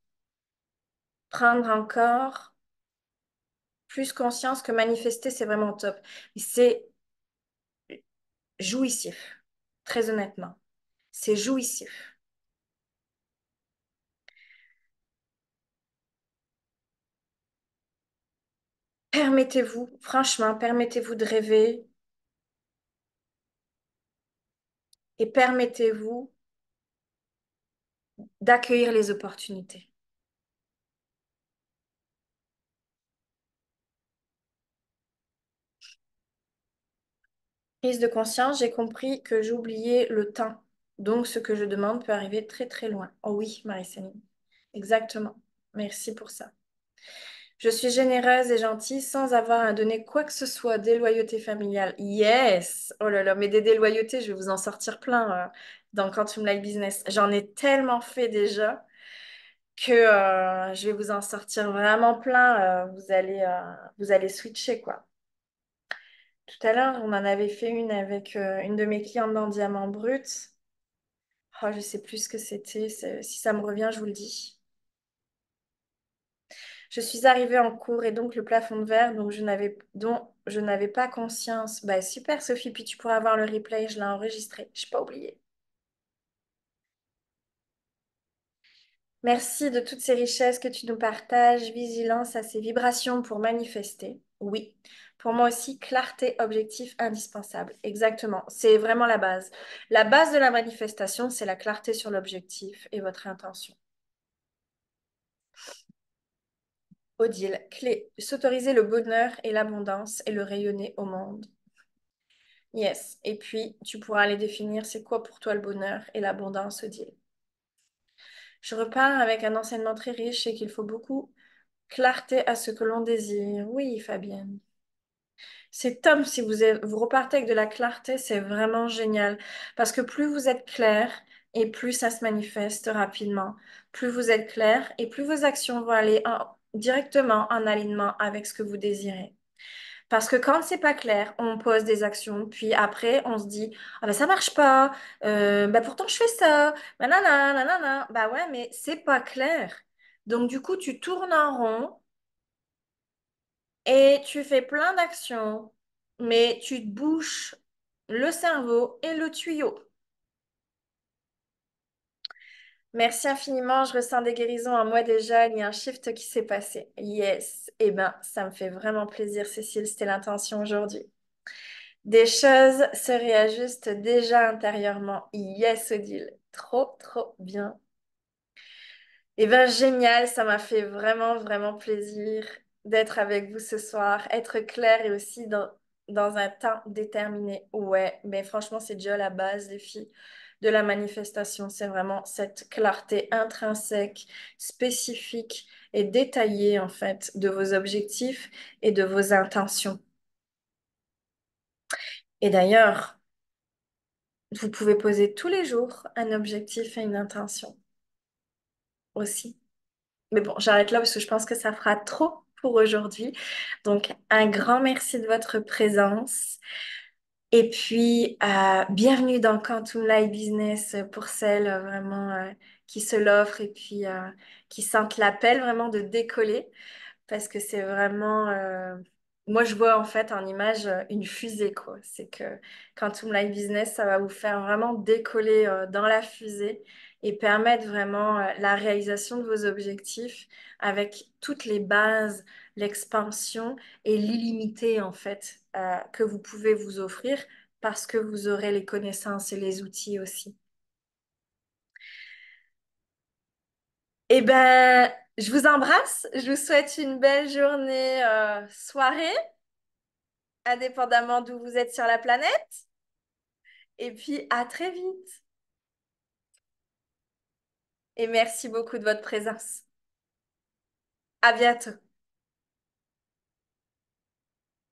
Prendre encore plus conscience que manifester, c'est vraiment top. Et c'est jouissif. très honnêtement. C'est jouissif. Permettez-vous, franchement, permettez-vous de rêver et permettez-vous d'accueillir les opportunités. Prise de conscience, j'ai compris que j'oubliais le temps. Donc, ce que je demande peut arriver très, très loin. Oh oui, Marie-Céline. Exactement. Merci pour ça. Je suis généreuse et gentille sans avoir à donner quoi que ce soit. Déloyauté familiale. Yes! Oh là là, mais des déloyautés, je vais vous en sortir plein dans Quantum Life Business. J'en ai tellement fait déjà que je vais vous en sortir vraiment plein. Vous allez switcher, quoi. Tout à l'heure, on en avait fait une avec une de mes clientes dans Diamant Brut. Oh, je sais plus ce que c'était. Si ça me revient, je vous le dis. Je suis arrivée en cours et donc le plafond de verre dont je n'avais pas conscience. Bah super Sophie, puis tu pourras avoir le replay, je l'ai enregistré, je n'ai pas oublié. Merci de toutes ces richesses que tu nous partages. Vigilance à ces vibrations pour manifester. Oui. Pour moi aussi, clarté, objectif indispensable. Exactement. C'est vraiment la base. La base de la manifestation, c'est la clarté sur l'objectif et votre intention. Odile, clé, s'autoriser le bonheur et l'abondance et le rayonner au monde. Yes. Et puis, tu pourras aller définir c'est quoi pour toi le bonheur et l'abondance, Odile. Je repars avec un enseignement très riche et qu'il faut beaucoup clarté à ce que l'on désire. Oui, Fabienne. C'est top si vous repartez avec de la clarté, c'est vraiment génial. Parce que plus vous êtes clair et plus ça se manifeste rapidement. Plus vous êtes clair et plus vos actions vont aller directement en alignement avec ce que vous désirez. Parce que quand c'est pas clair, on pose des actions, puis après on se dit ah ben ça marche pas, ben pourtant je fais ça, nanana, nanana. Bah ouais, mais c'est pas clair. Donc du coup tu tournes en rond et tu fais plein d'actions, mais tu te bouches le cerveau et le tuyau. Merci infiniment, je ressens des guérisons en moi déjà, il y a un shift qui s'est passé. Yes, eh ben ça me fait vraiment plaisir Cécile, c'était l'intention aujourd'hui. Des choses se réajustent déjà intérieurement. Yes, Odile. Trop, trop bien. Eh bien, génial. Ça m'a fait vraiment, vraiment plaisir d'être avec vous ce soir. Être clair et aussi dans un temps déterminé. Ouais, mais franchement, c'est déjà la base, les filles, de la manifestation. C'est vraiment cette clarté intrinsèque, spécifique et détaillée, en fait, de vos objectifs et de vos intentions. Et d'ailleurs, vous pouvez poser tous les jours un objectif et une intention aussi. Mais bon, j'arrête là parce que je pense que ça fera trop pour aujourd'hui. Donc, un grand merci de votre présence. Et puis, bienvenue dans Quantum Life Business pour celles vraiment qui se l'offrent et puis qui sentent l'appel vraiment de décoller. Parce que c'est vraiment... moi, je vois en fait en image une fusée, quoi. C'est que Quantum Life Business, ça va vous faire vraiment décoller dans la fusée et permettre vraiment la réalisation de vos objectifs avec toutes les bases, l'expansion et l'illimité, en fait, que vous pouvez vous offrir parce que vous aurez les connaissances et les outils aussi. Eh ben, je vous embrasse. Je vous souhaite une belle journée, soirée, indépendamment d'où vous êtes sur la planète. Et puis, à très vite. Et merci beaucoup de votre présence. À bientôt.